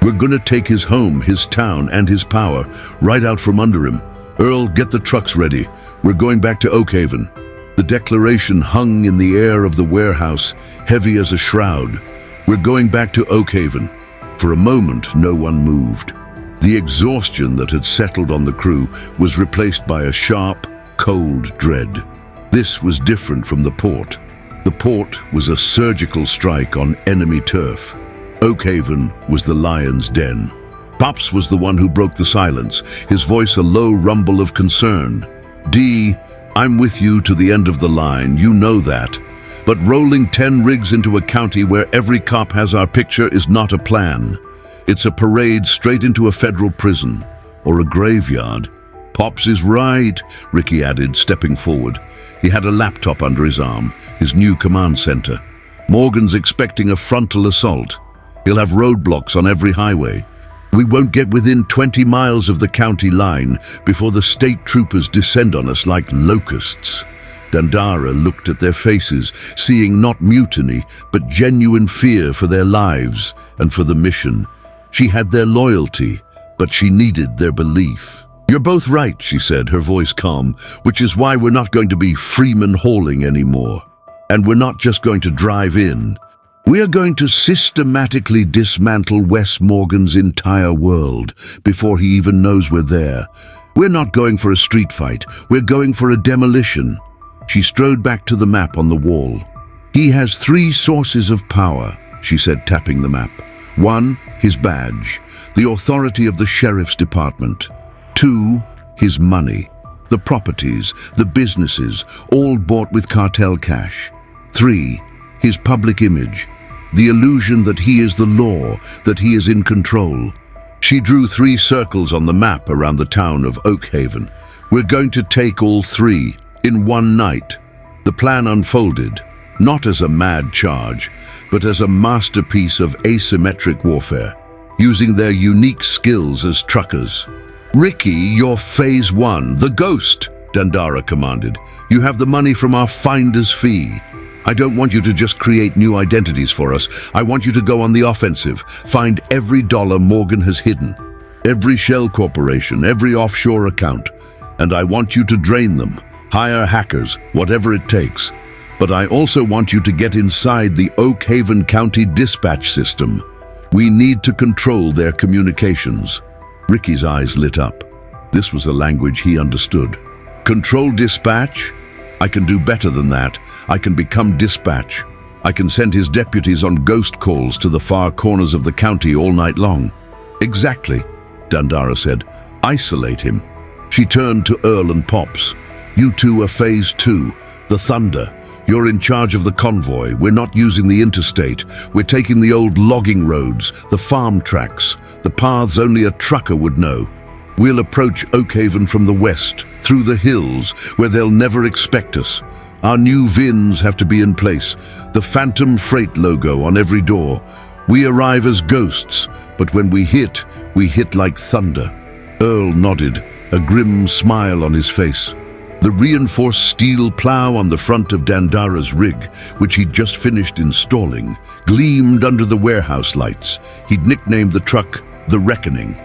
We're gonna take his home, his town, and his power right out from under him. Earl, get the trucks ready. We're going back to Oakhaven." The declaration hung in the air of the warehouse, heavy as a shroud. "We're going back to Oakhaven." For a moment, no one moved. The exhaustion that had settled on the crew was replaced by a sharp, cold dread. This was different from the port. The port was a surgical strike on enemy turf. Oakhaven was the lion's den. Pops was the one who broke the silence, his voice a low rumble of concern. "Dee, I'm with you to the end of the line, you know that. But rolling 10 rigs into a county where every cop has our picture is not a plan. It's a parade straight into a federal prison, or a graveyard." "Pops is right," Ricky added, stepping forward. He had a laptop under his arm, his new command center. "Morgan's expecting a frontal assault. He'll have roadblocks on every highway. We won't get within 20 miles of the county line before the state troopers descend on us like locusts." Dandara looked at their faces, seeing not mutiny, but genuine fear for their lives and for the mission. She had their loyalty, but she needed their belief. "You're both right," she said, her voice calm, "which is why we're not going to be Freeman hauling anymore. And we're not just going to drive in. We are going to systematically dismantle Wes Morgan's entire world before he even knows we're there. We're not going for a street fight. We're going for a demolition." She strode back to the map on the wall. "He has 3 sources of power," she said, tapping the map. 1, his badge, the authority of the sheriff's department. 2, his money, the properties, the businesses, all bought with cartel cash. 3, his public image, the illusion that he is the law, that he is in control. She drew 3 circles on the map around the town of Oakhaven. "We're going to take all 3 in one night." The plan unfolded, not as a mad charge, but as a masterpiece of asymmetric warfare, using their unique skills as truckers. "Ricky, you're Phase 1, the Ghost," Dandara commanded. "You have the money from our finder's fee. I don't want you to just create new identities for us. I want you to go on the offensive, find every dollar Morgan has hidden, every shell corporation, every offshore account, and I want you to drain them, hire hackers, whatever it takes. But I also want you to get inside the Oakhaven County dispatch system. We need to control their communications." Ricky's eyes lit up. This was a language he understood. "Control dispatch? I can do better than that. I can become dispatch. I can send his deputies on ghost calls to the far corners of the county all night long." "Exactly," Dandara said. "Isolate him." She turned to Earl and Pops. "You two are Phase 2, the Thunder. You're in charge of the convoy. We're not using the interstate. We're taking the old logging roads, the farm tracks, the paths only a trucker would know. We'll approach Oakhaven from the west, through the hills, where they'll never expect us. Our new VINs have to be in place, the Phantom Freight logo on every door. We arrive as ghosts, but when we hit like thunder." Earl nodded, a grim smile on his face. The reinforced steel plow on the front of Dandara's rig, which he'd just finished installing, gleamed under the warehouse lights. He'd nicknamed the truck the Reckoning.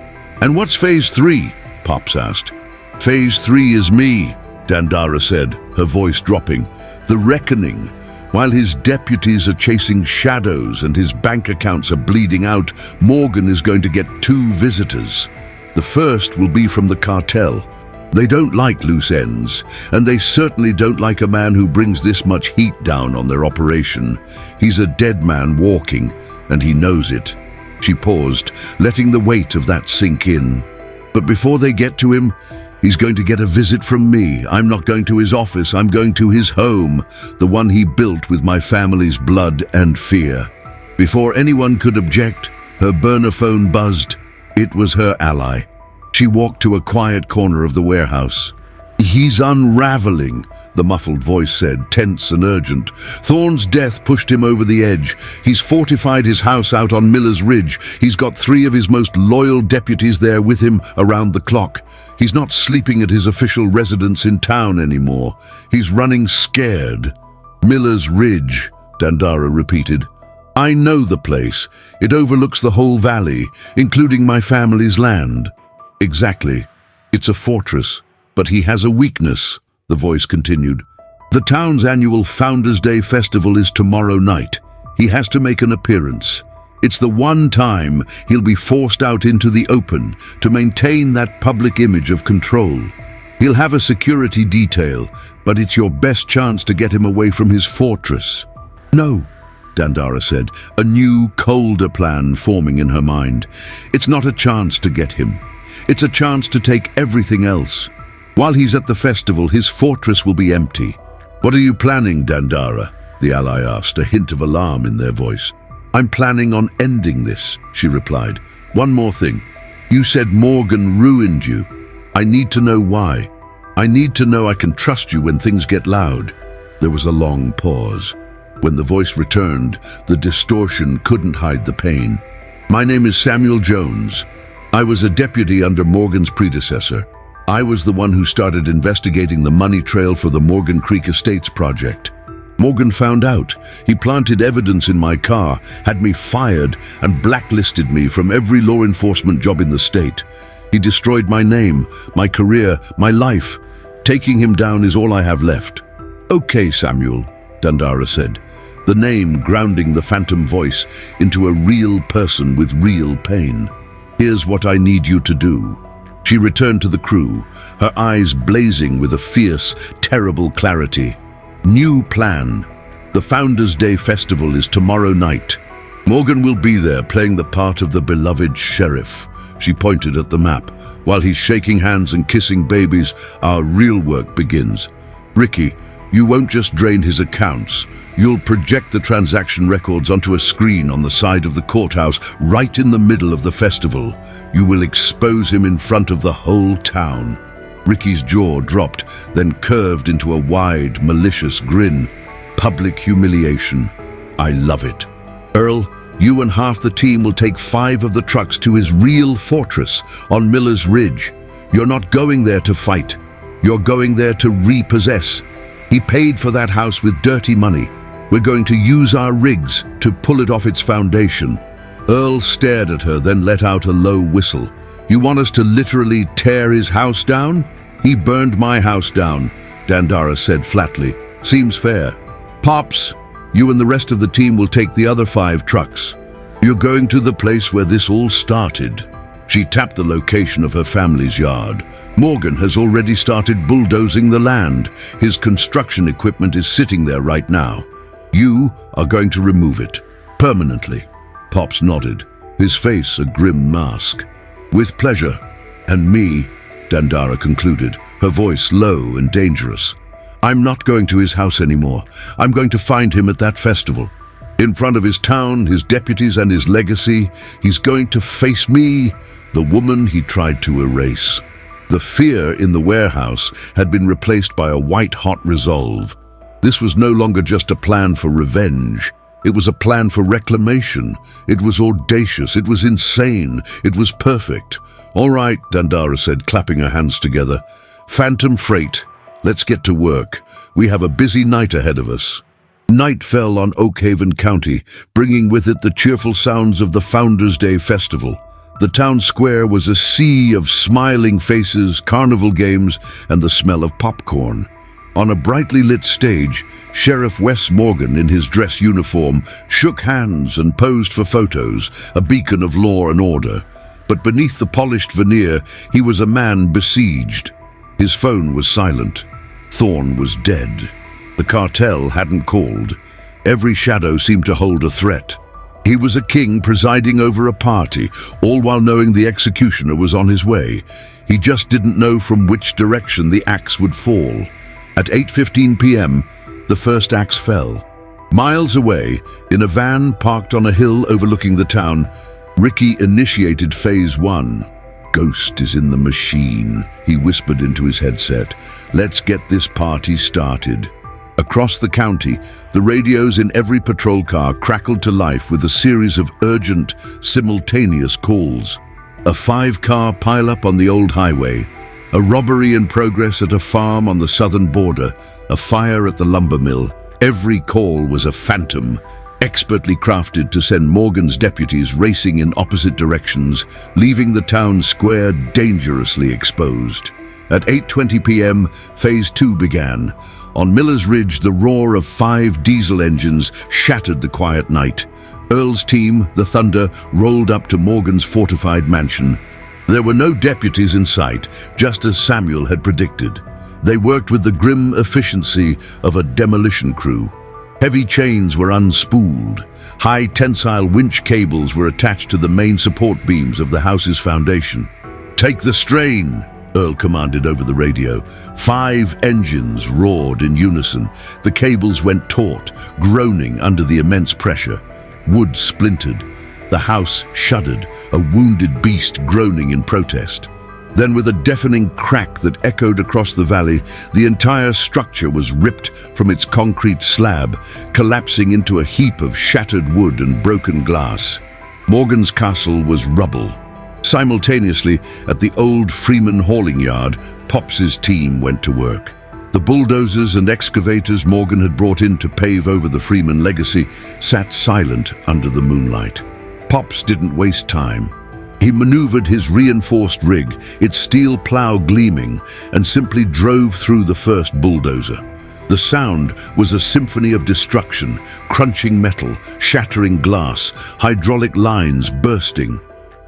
"And what's Phase 3? Pops asked. "Phase 3 is me," Dandara said, her voice dropping. "The Reckoning. While his deputies are chasing shadows and his bank accounts are bleeding out, Morgan is going to get 2 visitors. The first will be from the cartel. They don't like loose ends, and they certainly don't like a man who brings this much heat down on their operation. He's a dead man walking, and he knows it." She paused, letting the weight of that sink in. "But before they get to him, he's going to get a visit from me. I'm not going to his office, I'm going to his home, the one he built with my family's blood and fear." Before anyone could object, her burner phone buzzed. It was her ally. She walked to a quiet corner of the warehouse. "He's unraveling," the muffled voice said, tense and urgent. "Thorne's death pushed him over the edge. He's fortified his house out on Miller's Ridge. He's got 3 of his most loyal deputies there with him around the clock. He's not sleeping at his official residence in town anymore. He's running scared." "Miller's Ridge," Dandara repeated. I know the place. It overlooks the whole valley, including my family's land. Exactly. It's a fortress, but he has a weakness, the voice continued. The town's annual Founders' Day festival is tomorrow night. He has to make an appearance. It's the one time he'll be forced out into the open to maintain that public image of control. He'll have a security detail, but it's your best chance to get him away from his fortress. No, Dandara said, a new, colder plan forming in her mind. It's not a chance to get him. It's a chance to take everything else. While he's at the festival, his fortress will be empty. What are you planning, Dandara? The ally asked, a hint of alarm in their voice. I'm planning on ending this, she replied. One more thing. You said Morgan ruined you. I need to know why. I need to know I can trust you when things get loud. There was a long pause. When the voice returned, the distortion couldn't hide the pain. My name is Samuel Jones. I was a deputy under Morgan's predecessor. I was the one who started investigating the money trail for the Morgan Creek Estates project. Morgan found out. He planted evidence in my car, had me fired, and blacklisted me from every law enforcement job in the state. He destroyed my name, my career, my life. Taking him down is all I have left. Okay, Samuel, Dandara said, the name grounding the phantom voice into a real person with real pain. Here's what I need you to do. She returned to the crew, her eyes blazing with a fierce, terrible clarity. New plan. The Founders' Day festival is tomorrow night. Morgan will be there playing the part of the beloved sheriff. She pointed at the map. While he's shaking hands and kissing babies, our real work begins. Ricky, you won't just drain his accounts. You'll project the transaction records onto a screen on the side of the courthouse, right in the middle of the festival. You will expose him in front of the whole town. Ricky's jaw dropped, then curved into a wide, malicious grin. Public humiliation. I love it. Earl, you and half the team will take 5 of the trucks to his real fortress on Miller's Ridge. You're not going there to fight. You're going there to repossess. He paid for that house with dirty money. We're going to use our rigs to pull it off its foundation. Earl stared at her, then let out a low whistle. You want us to literally tear his house down? He burned my house down, Dandara said flatly. Seems fair. Pops, you and the rest of the team will take the other 5 trucks. You're going to the place where this all started. She tapped the location of her family's yard. Morgan has already started bulldozing the land. His construction equipment is sitting there right now. You are going to remove it. Permanently. Pops nodded, his face a grim mask. With pleasure. And me, Dandara concluded, her voice low and dangerous. I'm not going to his house anymore. I'm going to find him at that festival. In front of his town, his deputies, and his legacy, he's going to face me, the woman he tried to erase. The fear in the warehouse had been replaced by a white-hot resolve. This was no longer just a plan for revenge. It was a plan for reclamation. It was audacious. It was insane. It was perfect. All right, Dandara said, clapping her hands together. Phantom Freight, let's get to work. We have a busy night ahead of us. Night fell on Oakhaven County, bringing with it the cheerful sounds of the Founders' Day festival. The town square was a sea of smiling faces, carnival games, and the smell of popcorn. On a brightly lit stage, Sheriff Wes Morgan, in his dress uniform, shook hands and posed for photos, a beacon of law and order. But beneath the polished veneer, he was a man besieged. His phone was silent. Thorne was dead. The cartel hadn't called. Every shadow seemed to hold a threat. He was a king presiding over a party, all while knowing the executioner was on his way. He just didn't know from which direction the axe would fall. At 8:15 p.m., the first axe fell. Miles away, in a van parked on a hill overlooking the town, Ricky initiated Phase 1. Ghost is in the machine, he whispered into his headset. Let's get this party started. Across the county, the radios in every patrol car crackled to life with a series of urgent, simultaneous calls. A 5-car pileup on the old highway, a robbery in progress at a farm on the southern border, a fire at the lumber mill. Every call was a phantom. expertly crafted to send Morgan's deputies racing in opposite directions, leaving the town square dangerously exposed. At 8:20 p.m., Phase 2 began. On Miller's Ridge, the roar of 5 diesel engines shattered the quiet night. Earl's team, the Thunder, rolled up to Morgan's fortified mansion. There were no deputies in sight, just as Samuel had predicted. They worked with the grim efficiency of a demolition crew. Heavy chains were unspooled. High tensile winch cables were attached to the main support beams of the house's foundation. "Take the strain," Earl commanded over the radio. 5 engines roared in unison. The cables went taut, groaning under the immense pressure. Wood splintered. The house shuddered, a wounded beast groaning in protest. Then, with a deafening crack that echoed across the valley, the entire structure was ripped from its concrete slab, collapsing into a heap of shattered wood and broken glass. Morgan's castle was rubble. Simultaneously, at the old Freeman hauling yard, Pops's team went to work. The bulldozers and excavators Morgan had brought in to pave over the Freeman legacy sat silent under the moonlight. Pops didn't waste time. He maneuvered his reinforced rig, its steel plow gleaming, and simply drove through the first bulldozer. The sound was a symphony of destruction, crunching metal, shattering glass, hydraulic lines bursting.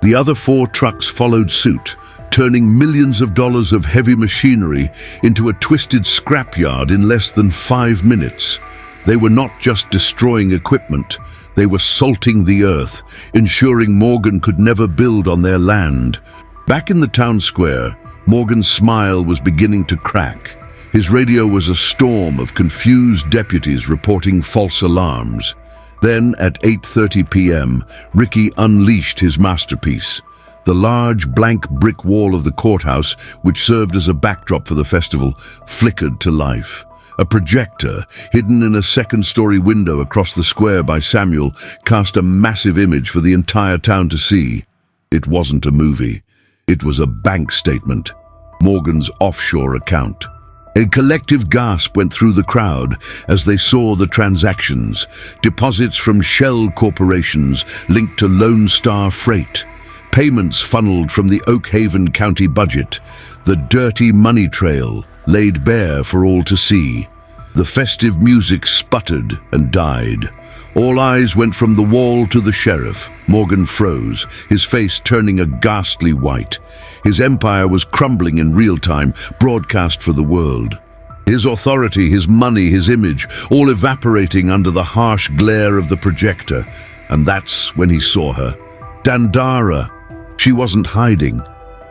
The other 4 trucks followed suit, turning millions of dollars of heavy machinery into a twisted scrapyard in less than 5 minutes. They were not just destroying equipment, they were salting the earth, ensuring Morgan could never build on their land. Back in the town square, Morgan's smile was beginning to crack. His radio was a storm of confused deputies reporting false alarms. Then, at 8:30 p.m., Ricky unleashed his masterpiece. The large, blank brick wall of the courthouse, which served as a backdrop for the festival, flickered to life. A projector, hidden in a second-story window across the square by Samuel, cast a massive image for the entire town to see. It wasn't a movie. It was a bank statement. Morgan's offshore account. A collective gasp went through the crowd as they saw the transactions. Deposits from shell corporations linked to Lone Star Freight. Payments funneled from the Oak Haven County budget. The dirty money trail laid bare for all to see. The festive music sputtered and died. All eyes went from the wall to the sheriff. Morgan froze, his face turning a ghastly white. His empire was crumbling in real time, broadcast for the world. His authority, his money, his image, all evaporating under the harsh glare of the projector. And that's when he saw her. Dandara. She wasn't hiding.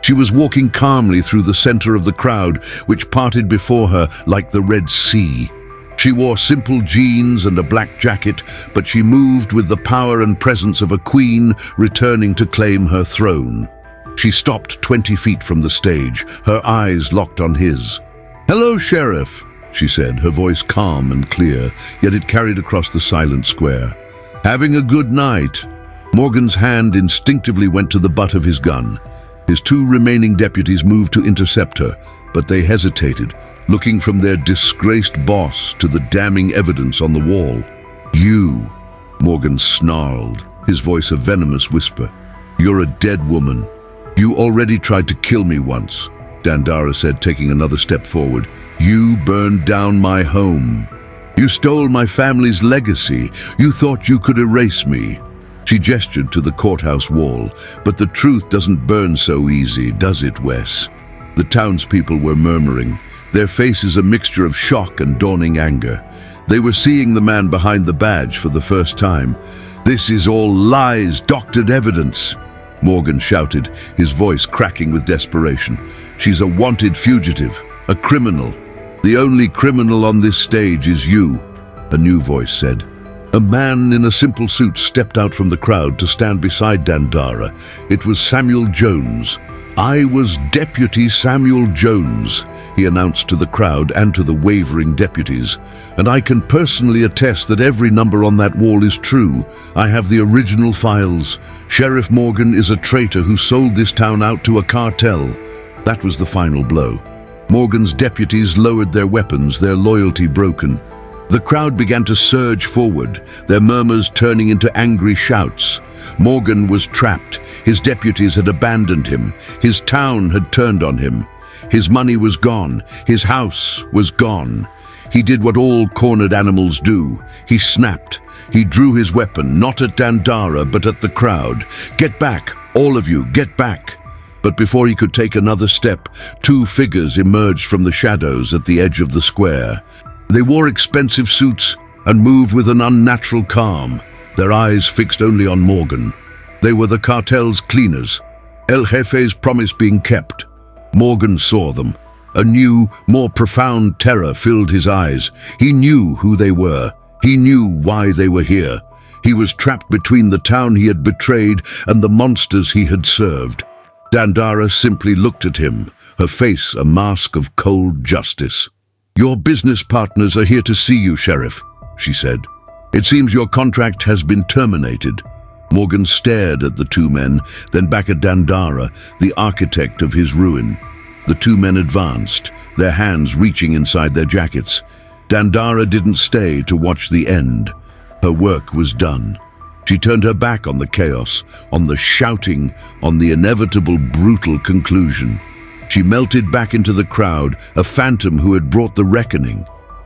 She was walking calmly through the center of the crowd, which parted before her like the Red Sea. She wore simple jeans and a black jacket, but she moved with the power and presence of a queen returning to claim her throne. She stopped 20 feet from the stage, her eyes locked on his. "Hello, Sheriff," she said, her voice calm and clear, yet it carried across the silent square. "Having a good night?" Morgan's hand instinctively went to the butt of his gun. His 2 remaining deputies moved to intercept her, but they hesitated, looking from their disgraced boss to the damning evidence on the wall. "You," Morgan snarled, his voice a venomous whisper. "You're a dead woman. You already tried to kill me once," Dandara said, taking another step forward. "You burned down my home. You stole my family's legacy. You thought you could erase me." She gestured to the courthouse wall. "But the truth doesn't burn so easy, does it, Wes?" The townspeople were murmuring, their faces a mixture of shock and dawning anger. They were seeing the man behind the badge for the first time. "This is all lies, doctored evidence," Morgan shouted, his voice cracking with desperation. "She's a wanted fugitive, a criminal. The only criminal on this stage is you," a new voice said. A man in a simple suit stepped out from the crowd to stand beside Dandara. It was Samuel Jones. "I was Deputy Samuel Jones," he announced to the crowd and to the wavering deputies. "And I can personally attest that every number on that wall is true. I have the original files. Sheriff Morgan is a traitor who sold this town out to a cartel." That was the final blow. Morgan's deputies lowered their weapons, their loyalty broken. The crowd began to surge forward, their murmurs turning into angry shouts. Morgan was trapped. His deputies had abandoned him. His town had turned on him. His money was gone. His house was gone. He did what all cornered animals do. He snapped. He drew his weapon, not at Dandara, but at the crowd. "Get back, all of you, get back." But before he could take another step, two figures emerged from the shadows at the edge of the square. They wore expensive suits and moved with an unnatural calm, their eyes fixed only on Morgan. They were the cartel's cleaners, El Jefe's promise being kept. Morgan saw them. A new, more profound terror filled his eyes. He knew who they were. He knew why they were here. He was trapped between the town he had betrayed and the monsters he had served. Dandara simply looked at him, her face a mask of cold justice. "Your business partners are here to see you, Sheriff," she said. "It seems your contract has been terminated." Morgan stared at the two men, then back at Dandara, the architect of his ruin. The two men advanced, their hands reaching inside their jackets. Dandara didn't stay to watch the end. Her work was done. She turned her back on the chaos, on the shouting, on the inevitable brutal conclusion. She melted back into the crowd, a phantom who had brought the reckoning.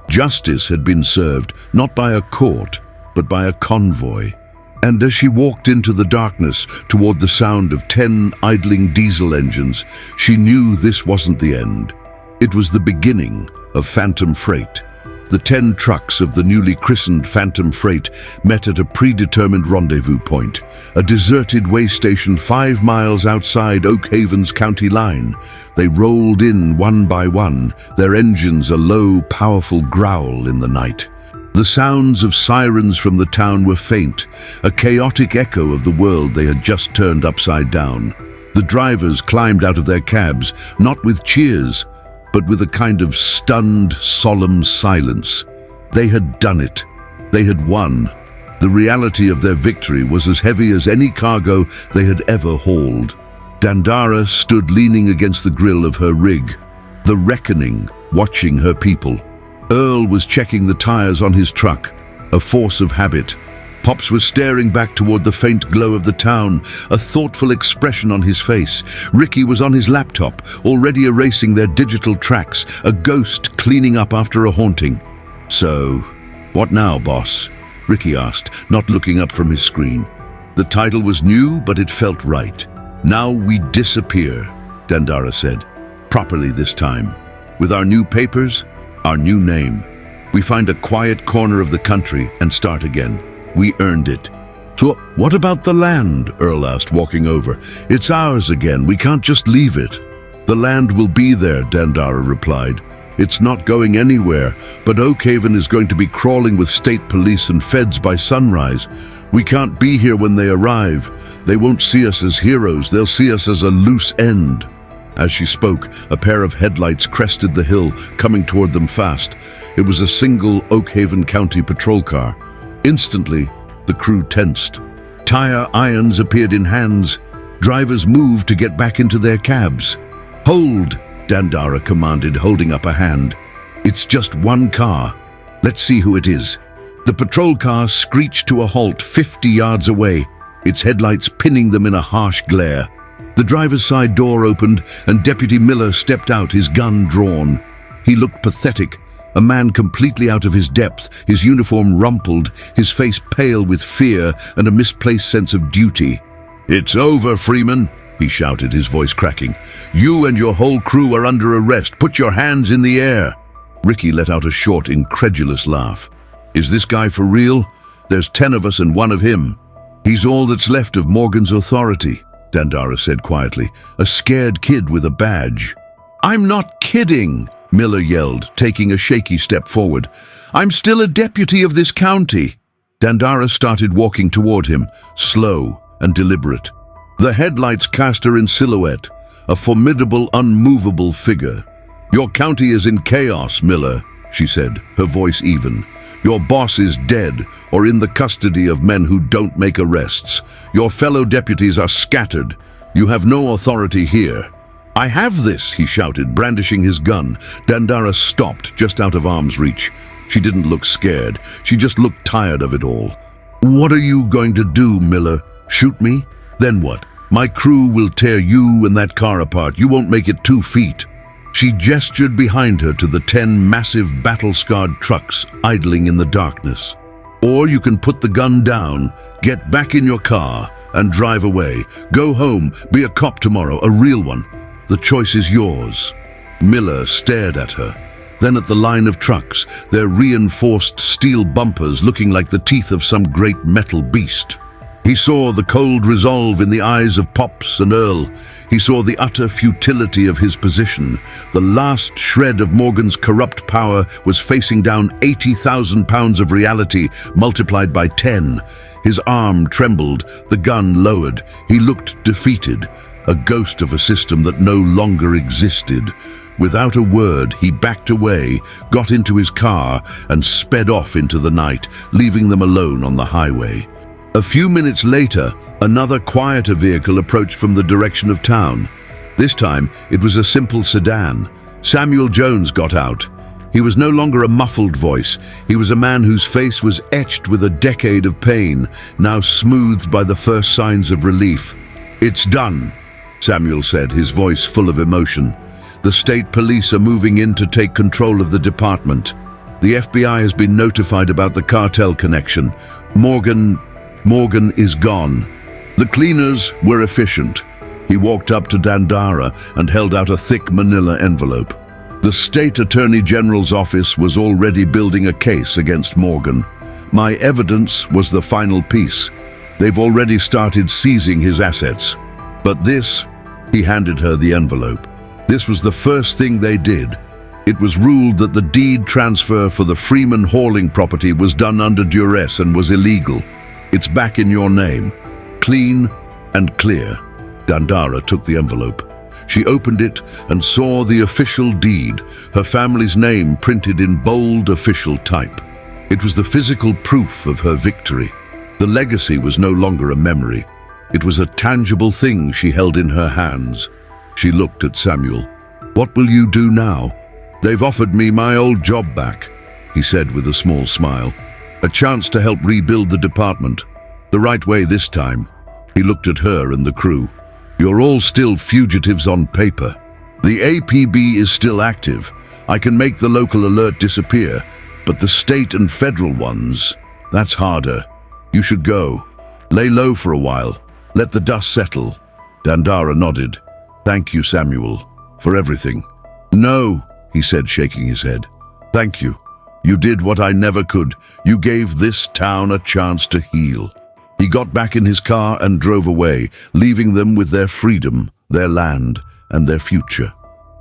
Justice had been served, not by a court, but by a convoy. And as she walked into the darkness toward the sound of 10 idling diesel engines, she knew this wasn't the end. It was the beginning of Phantom Freight. The 10 trucks of the newly christened Phantom Freight met at a predetermined rendezvous point, a deserted way station 5 miles outside Oak Haven's county line. They rolled in one by one, their engines a low, powerful growl in the night. The sounds of sirens from the town were faint, a chaotic echo of the world they had just turned upside down. The drivers climbed out of their cabs, not with cheers, but with a kind of stunned, solemn silence. They had done it. They had won. The reality of their victory was as heavy as any cargo they had ever hauled. Dandara stood leaning against the grill of her rig, the reckoning, watching her people. Earl was checking the tires on his truck, a force of habit. Pops was staring back toward the faint glow of the town, a thoughtful expression on his face. Ricky was on his laptop, already erasing their digital tracks, a ghost cleaning up after a haunting. "So, what now, boss?" Ricky asked, not looking up from his screen. The title was new, but it felt right. "Now we disappear," Dandara said. "Properly this time. With our new papers, our new name. We find a quiet corner of the country and start again. We earned it." "So what about the land?" Earl asked, walking over. "It's ours again. We can't just leave it." "The land will be there," Dandara replied. "It's not going anywhere, but Oak Haven is going to be crawling with state police and feds by sunrise. We can't be here when they arrive. They won't see us as heroes. They'll see us as a loose end." As she spoke, a pair of headlights crested the hill, coming toward them fast. It was a single Oak Haven County patrol car. Instantly, the crew tensed. Tire irons appeared in hands. Drivers moved to get back into their cabs. "Hold," Dandara commanded, holding up a hand. "It's just one car. Let's see who it is." The patrol car screeched to a halt 50 yards away, its headlights pinning them in a harsh glare. The driver's side door opened and Deputy Miller stepped out, his gun drawn. He looked pathetic, a man completely out of his depth, his uniform rumpled, his face pale with fear and a misplaced sense of duty. "It's over, Freeman," he shouted, his voice cracking. "You and your whole crew are under arrest. Put your hands in the air." Ricky let out a short, incredulous laugh. "Is this guy for real? There's 10 of us and 1 of him." "He's all that's left of Morgan's authority," Dandara said quietly, "a scared kid with a badge." "I'm not kidding," Miller yelled, taking a shaky step forward. "I'm still a deputy of this county." Dandara started walking toward him, slow and deliberate. The headlights cast her in silhouette, a formidable, unmovable figure. "Your county is in chaos, Miller," she said, her voice even. "Your boss is dead or in the custody of men who don't make arrests. Your fellow deputies are scattered. You have no authority here." "I have this," he shouted, brandishing his gun. Dandara stopped, just out of arm's reach. She didn't look scared. She just looked tired of it all. "What are you going to do, Miller? Shoot me? Then what? My crew will tear you and that car apart. You won't make it 2 feet." She gestured behind her to the 10 massive battle-scarred trucks idling in the darkness. "Or you can put the gun down, get back in your car, and drive away. Go home, be a cop tomorrow, a real one. The choice is yours." Miller stared at her, then at the line of trucks, their reinforced steel bumpers looking like the teeth of some great metal beast. He saw the cold resolve in the eyes of Pops and Earl. He saw the utter futility of his position. The last shred of Morgan's corrupt power was facing down 80,000 pounds of reality multiplied by 10. His arm trembled, the gun lowered. He looked defeated, a ghost of a system that no longer existed. Without a word, he backed away, got into his car, and sped off into the night, leaving them alone on the highway. A few minutes later, another quieter vehicle approached from the direction of town. This time, it was a simple sedan. Samuel Jones got out. He was no longer a muffled voice. He was a man whose face was etched with a decade of pain, now smoothed by the first signs of relief. "It's done," Samuel said, his voice full of emotion. "The state police are moving in to take control of the department. The FBI has been notified about the cartel connection. Morgan is gone." The cleaners were efficient. He walked up to Dandara and held out a thick manila envelope. The State Attorney General's office was already building a case against Morgan. My evidence was the final piece. They've already started seizing his assets. But this, he handed her the envelope. This was the first thing they did. It was ruled that the deed transfer for the Freeman hauling property was done under duress and was illegal. "It's back in your name. Clean and clear." Dandara took the envelope. She opened it and saw the official deed, her family's name printed in bold official type. It was the physical proof of her victory. The legacy was no longer a memory. It was a tangible thing she held in her hands. She looked at Samuel. "What will you do now?" "They've offered me my old job back," he said with a small smile. "A chance to help rebuild the department. The right way this time." He looked at her and the crew. "You're all still fugitives on paper. The APB is still active. I can make the local alert disappear, but the state and federal ones, that's harder. You should go. Lay low for a while. Let the dust settle." Dandara nodded. "Thank you, Samuel, for everything." "No," he said, shaking his head. "Thank you. You did what I never could. You gave this town a chance to heal." He got back in his car and drove away, leaving them with their freedom, their land, and their future.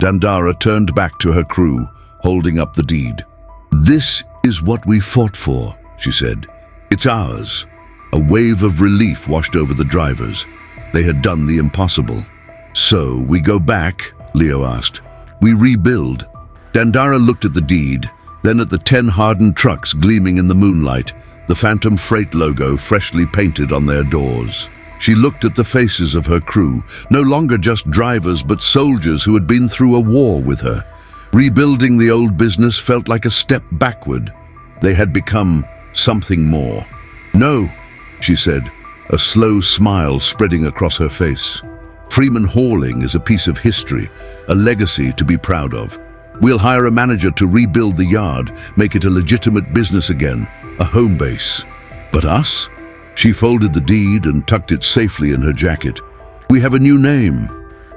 Dandara turned back to her crew, holding up the deed. "This is what we fought for," she said. "It's ours." A wave of relief washed over the drivers. They had done the impossible. "So we go back?" Leo asked. "We rebuild." Dandara looked at the deed, then at the 10 hardened trucks gleaming in the moonlight, the Phantom Freight logo freshly painted on their doors. She looked at the faces of her crew, no longer just drivers but soldiers who had been through a war with her. Rebuilding the old business felt like a step backward. They had become something more. "No," she said, a slow smile spreading across her face. "Freeman Hauling is a piece of history, a legacy to be proud of. We'll hire a manager to rebuild the yard, make it a legitimate business again, a home base. But us?" She folded the deed and tucked it safely in her jacket. "We have a new name,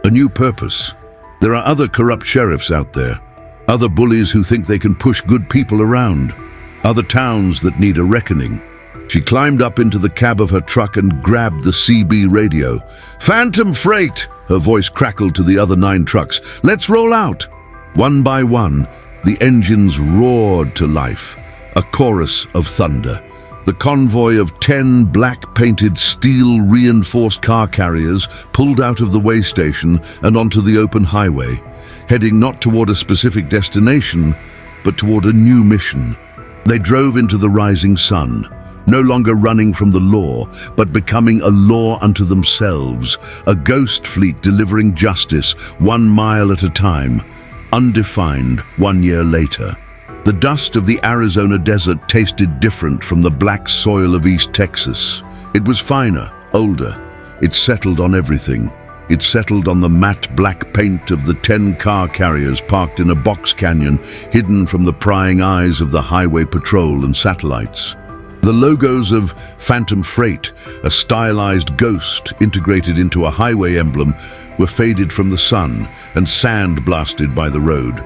a new purpose. There are other corrupt sheriffs out there, other bullies who think they can push good people around, other towns that need a reckoning." She climbed up into the cab of her truck and grabbed the CB radio. "Phantom Freight!" Her voice crackled to the other 9 trucks. "Let's roll out!" One by one, the engines roared to life, a chorus of thunder. The convoy of 10 black-painted, steel-reinforced car carriers pulled out of the way station and onto the open highway, heading not toward a specific destination, but toward a new mission. They drove into the rising sun, no longer running from the law, but becoming a law unto themselves, a ghost fleet delivering justice 1 mile at a time, undefined 1 year later. The dust of the Arizona desert tasted different from the black soil of East Texas. It was finer, older. It settled on everything. It settled on the matte black paint of the 10 car carriers parked in a box canyon, hidden from the prying eyes of the highway patrol and satellites. The logos of Phantom Freight, a stylized ghost integrated into a highway emblem, were faded from the sun and sand blasted by the road.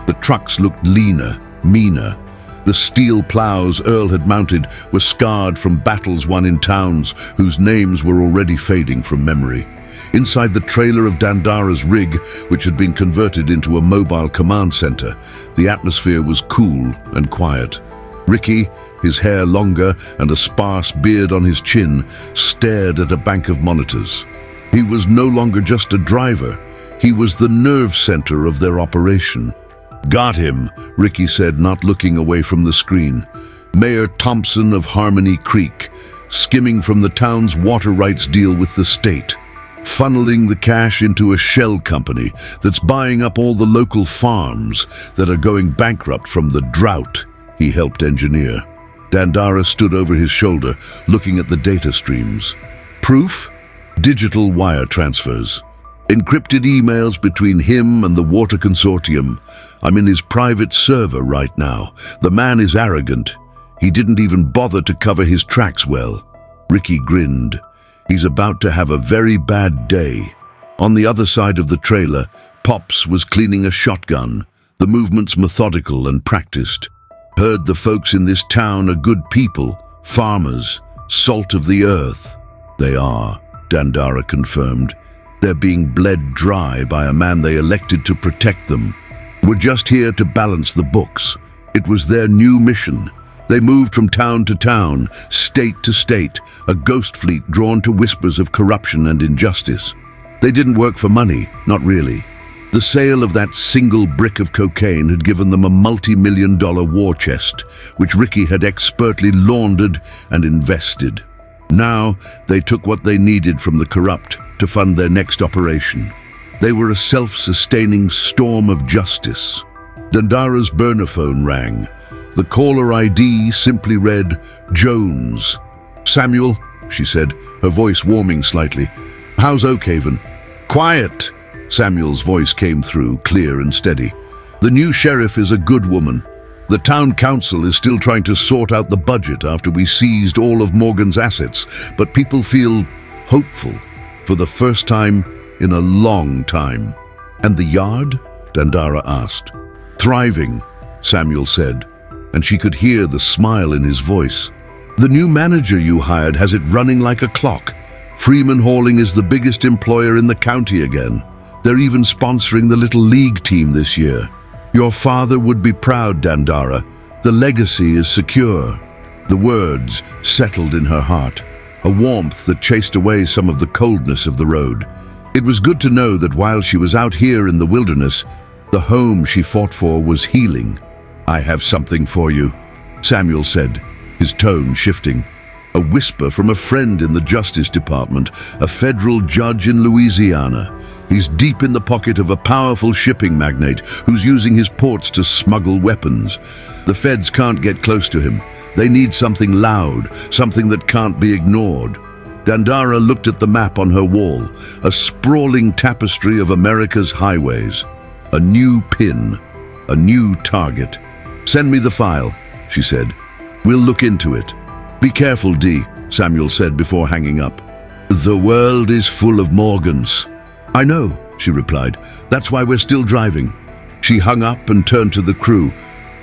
The trucks looked leaner, meaner. The steel plows Earl had mounted were scarred from battles won in towns whose names were already fading from memory. Inside the trailer of Dandara's rig, which had been converted into a mobile command center, the atmosphere was cool and quiet. Ricky, his hair longer and a sparse beard on his chin, stared at a bank of monitors. He was no longer just a driver. He was the nerve center of their operation. "Got him," Ricky said, not looking away from the screen. "Mayor Thompson of Harmony Creek, skimming from the town's water rights deal with the state, funneling the cash into a shell company that's buying up all the local farms that are going bankrupt from the drought he helped engineer." Dandara stood over his shoulder, looking at the data streams. Proof? Digital wire transfers. Encrypted emails between him and the Water Consortium. "I'm in his private server right now. The man is arrogant. He didn't even bother to cover his tracks well." Ricky grinned. He's about to have a very bad day. On the other side of the trailer, Pops was cleaning a shotgun, the movements methodical and practiced. "Heard the folks in this town are good people, farmers, salt of the earth." "They are," Dandara confirmed. "They're being bled dry by a man they elected to protect them. We're just here to balance the books." It was their new mission. They moved from town to town, state to state, a ghost fleet drawn to whispers of corruption and injustice. They didn't work for money, not really. The sale of that single brick of cocaine had given them a multi-million-dollar war chest, which Ricky had expertly laundered and invested. Now, they took what they needed from the corrupt to fund their next operation. They were a self-sustaining storm of justice. Dandara's burner phone rang. The caller ID simply read, "Jones." "Samuel," she said, her voice warming slightly. "How's Oakhaven?" "Quiet," Samuel's voice came through, clear and steady. "The new sheriff is a good woman. The town council is still trying to sort out the budget after we seized all of Morgan's assets, but people feel hopeful for the first time in a long time." "And the yard?" Dandara asked. "Thriving," Samuel said, and she could hear the smile in his voice. "The new manager you hired has it running like a clock. Freeman Hauling is the biggest employer in the county again. They're even sponsoring the Little League team this year. Your father would be proud, Dandara. The legacy is secure." The words settled in her heart, a warmth that chased away some of the coldness of the road. It was good to know that while she was out here in the wilderness, the home she fought for was healing. "I have something for you," Samuel said, his tone shifting. A whisper from a friend in the Justice Department, a federal judge in Louisiana. He's deep in the pocket of a powerful shipping magnate who's using his ports to smuggle weapons. The feds can't get close to him. They need something loud, something that can't be ignored. Dandara looked at the map on her wall, a sprawling tapestry of America's highways. A new pin, a new target. "Send me the file," she said. "We'll look into it." "Be careful, Dee," Samuel said before hanging up. "The world is full of Morgans." "I know," she replied. "That's why we're still driving." She hung up and turned to the crew.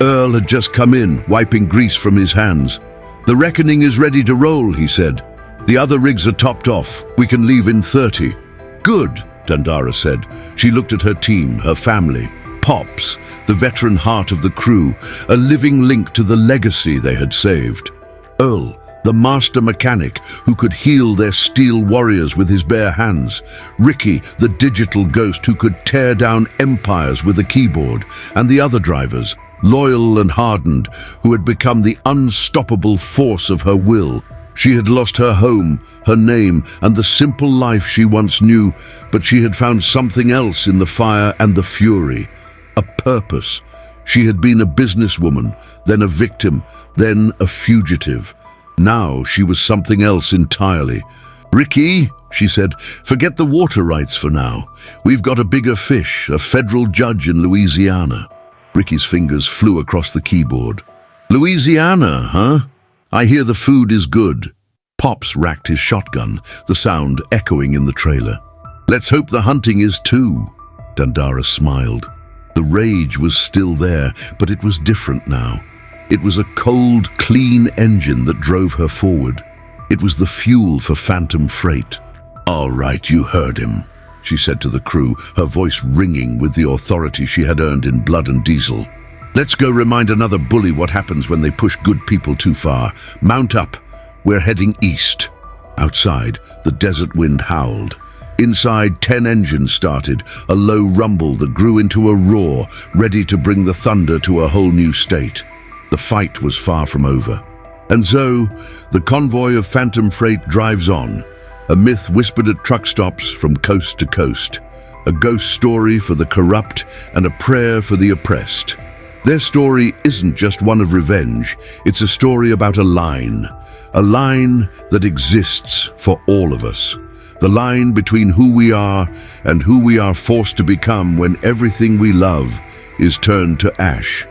Earl had just come in, wiping grease from his hands. "The reckoning is ready to roll," he said. "The other rigs are topped off. We can leave in 30. "Good," Dandara said. She looked at her team, her family. Pops, the veteran heart of the crew, a living link to the legacy they had saved. Earl, the master mechanic who could heal their steel warriors with his bare hands. Ricky, the digital ghost who could tear down empires with a keyboard. And the other drivers, loyal and hardened, who had become the unstoppable force of her will. She had lost her home, her name, and the simple life she once knew, but she had found something else in the fire and the fury. A purpose. She had been a businesswoman, then a victim, then a fugitive. Now she was something else entirely. "Ricky," she said, "forget the water rights for now. We've got a bigger fish, a federal judge in Louisiana." Ricky's fingers flew across the keyboard. "Louisiana, huh? I hear the food is good." Pops racked his shotgun, the sound echoing in the trailer. "Let's hope the hunting is too." Dandara smiled. The rage was still there, but it was different now. It was a cold, clean engine that drove her forward. It was the fuel for Phantom Freight. "All right, you heard him," she said to the crew, her voice ringing with the authority she had earned in blood and diesel. "Let's go remind another bully what happens when they push good people too far. Mount up. We're heading east." Outside, the desert wind howled. Inside, 10 engines started, a low rumble that grew into a roar, ready to bring the thunder to a whole new state. The fight was far from over. And so, the convoy of Phantom Freight drives on, a myth whispered at truck stops from coast to coast, a ghost story for the corrupt and a prayer for the oppressed. Their story isn't just one of revenge, it's a story about a line that exists for all of us. The line between who we are and who we are forced to become when everything we love is turned to ash.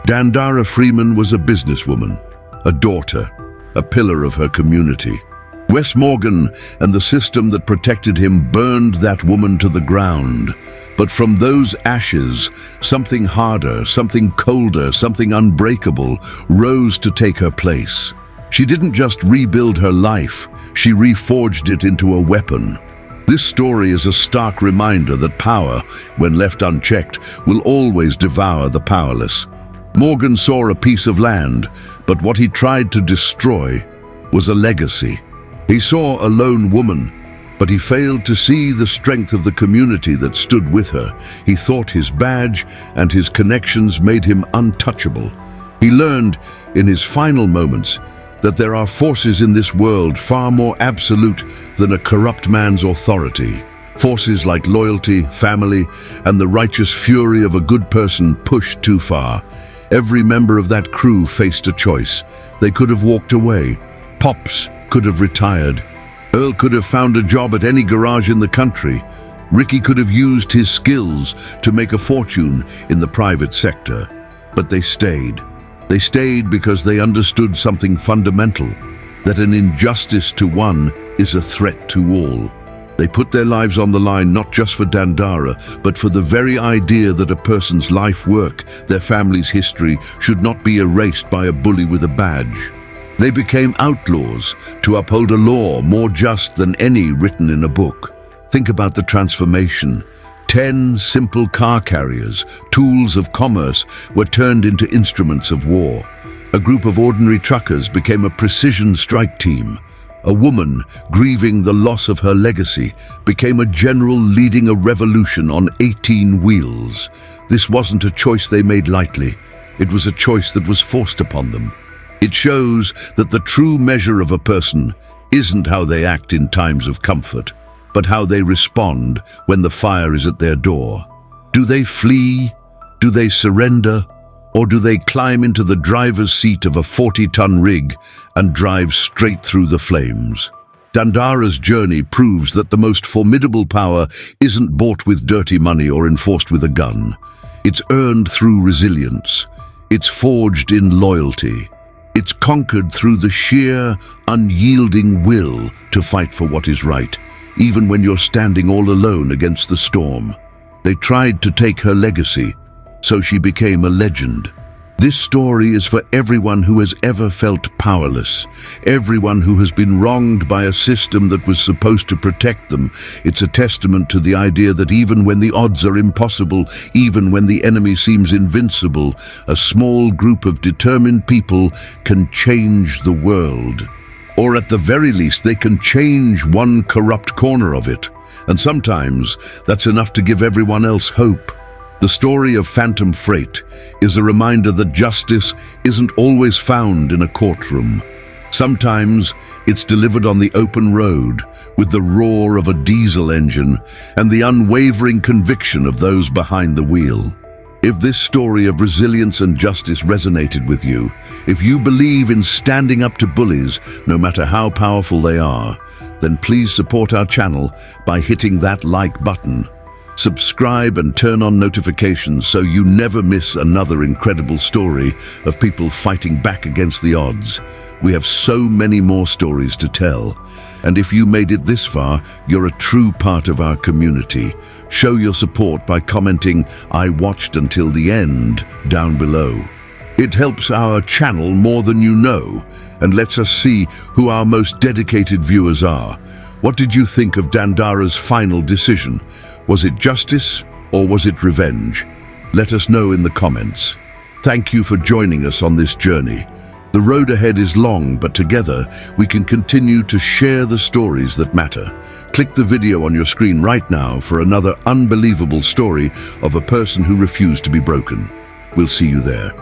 Dandara Freeman was a businesswoman, a daughter, a pillar of her community. Wes Morgan and the system that protected him burned that woman to the ground. But from those ashes, something harder, something colder, something unbreakable rose to take her place. She didn't just rebuild her life, she reforged it into a weapon. This story is a stark reminder that power, when left unchecked, will always devour the powerless. Morgan saw a piece of land, but what he tried to destroy was a legacy. He saw a lone woman, but he failed to see the strength of the community that stood with her. He thought his badge and his connections made him untouchable. He learned, in his final moments, that there are forces in this world far more absolute than a corrupt man's authority. Forces like loyalty, family, and the righteous fury of a good person pushed too far. Every member of that crew faced a choice. They could have walked away. Pops could have retired. Earl could have found a job at any garage in the country. Ricky could have used his skills to make a fortune in the private sector. But they stayed. They stayed because they understood something fundamental, that an injustice to one is a threat to all. They put their lives on the line not just for Dandara, but for the very idea that a person's life work, their family's history, should not be erased by a bully with a badge. They became outlaws to uphold a law more just than any written in a book. Think about the transformation. 10 simple car carriers, tools of commerce, were turned into instruments of war. A group of ordinary truckers became a precision strike team. A woman, grieving the loss of her legacy, became a general leading a revolution on 18 wheels. This wasn't a choice they made lightly. It was a choice that was forced upon them. It shows that the true measure of a person isn't how they act in times of comfort, but how they respond when the fire is at their door. Do they flee? Do they surrender? Or do they climb into the driver's seat of a 40-ton rig and drive straight through the flames? Dandara's journey proves that the most formidable power isn't bought with dirty money or enforced with a gun. It's earned through resilience. It's forged in loyalty. It's conquered through the sheer, unyielding will to fight for what is right, even when you're standing all alone against the storm. They tried to take her legacy, so she became a legend. This story is for everyone who has ever felt powerless, everyone who has been wronged by a system that was supposed to protect them. It's a testament to the idea that even when the odds are impossible, even when the enemy seems invincible, a small group of determined people can change the world. Or at the very least, they can change one corrupt corner of it. And sometimes that's enough to give everyone else hope. The story of Phantom Freight is a reminder that justice isn't always found in a courtroom. Sometimes it's delivered on the open road with the roar of a diesel engine and the unwavering conviction of those behind the wheel. If this story of resilience and justice resonated with you, if you believe in standing up to bullies, no matter how powerful they are, then please support our channel by hitting that like button. Subscribe and turn on notifications so you never miss another incredible story of people fighting back against the odds. We have so many more stories to tell. And if you made it this far, you're a true part of our community. Show your support by commenting, "I watched until the end," down below. It helps our channel more than you know, and lets us see who our most dedicated viewers are. What did you think of Dandara's final decision? Was it justice or was it revenge? Let us know in the comments. Thank you for joining us on this journey. The road ahead is long, but together we can continue to share the stories that matter. Click the video on your screen right now for another unbelievable story of a person who refused to be broken. We'll see you there.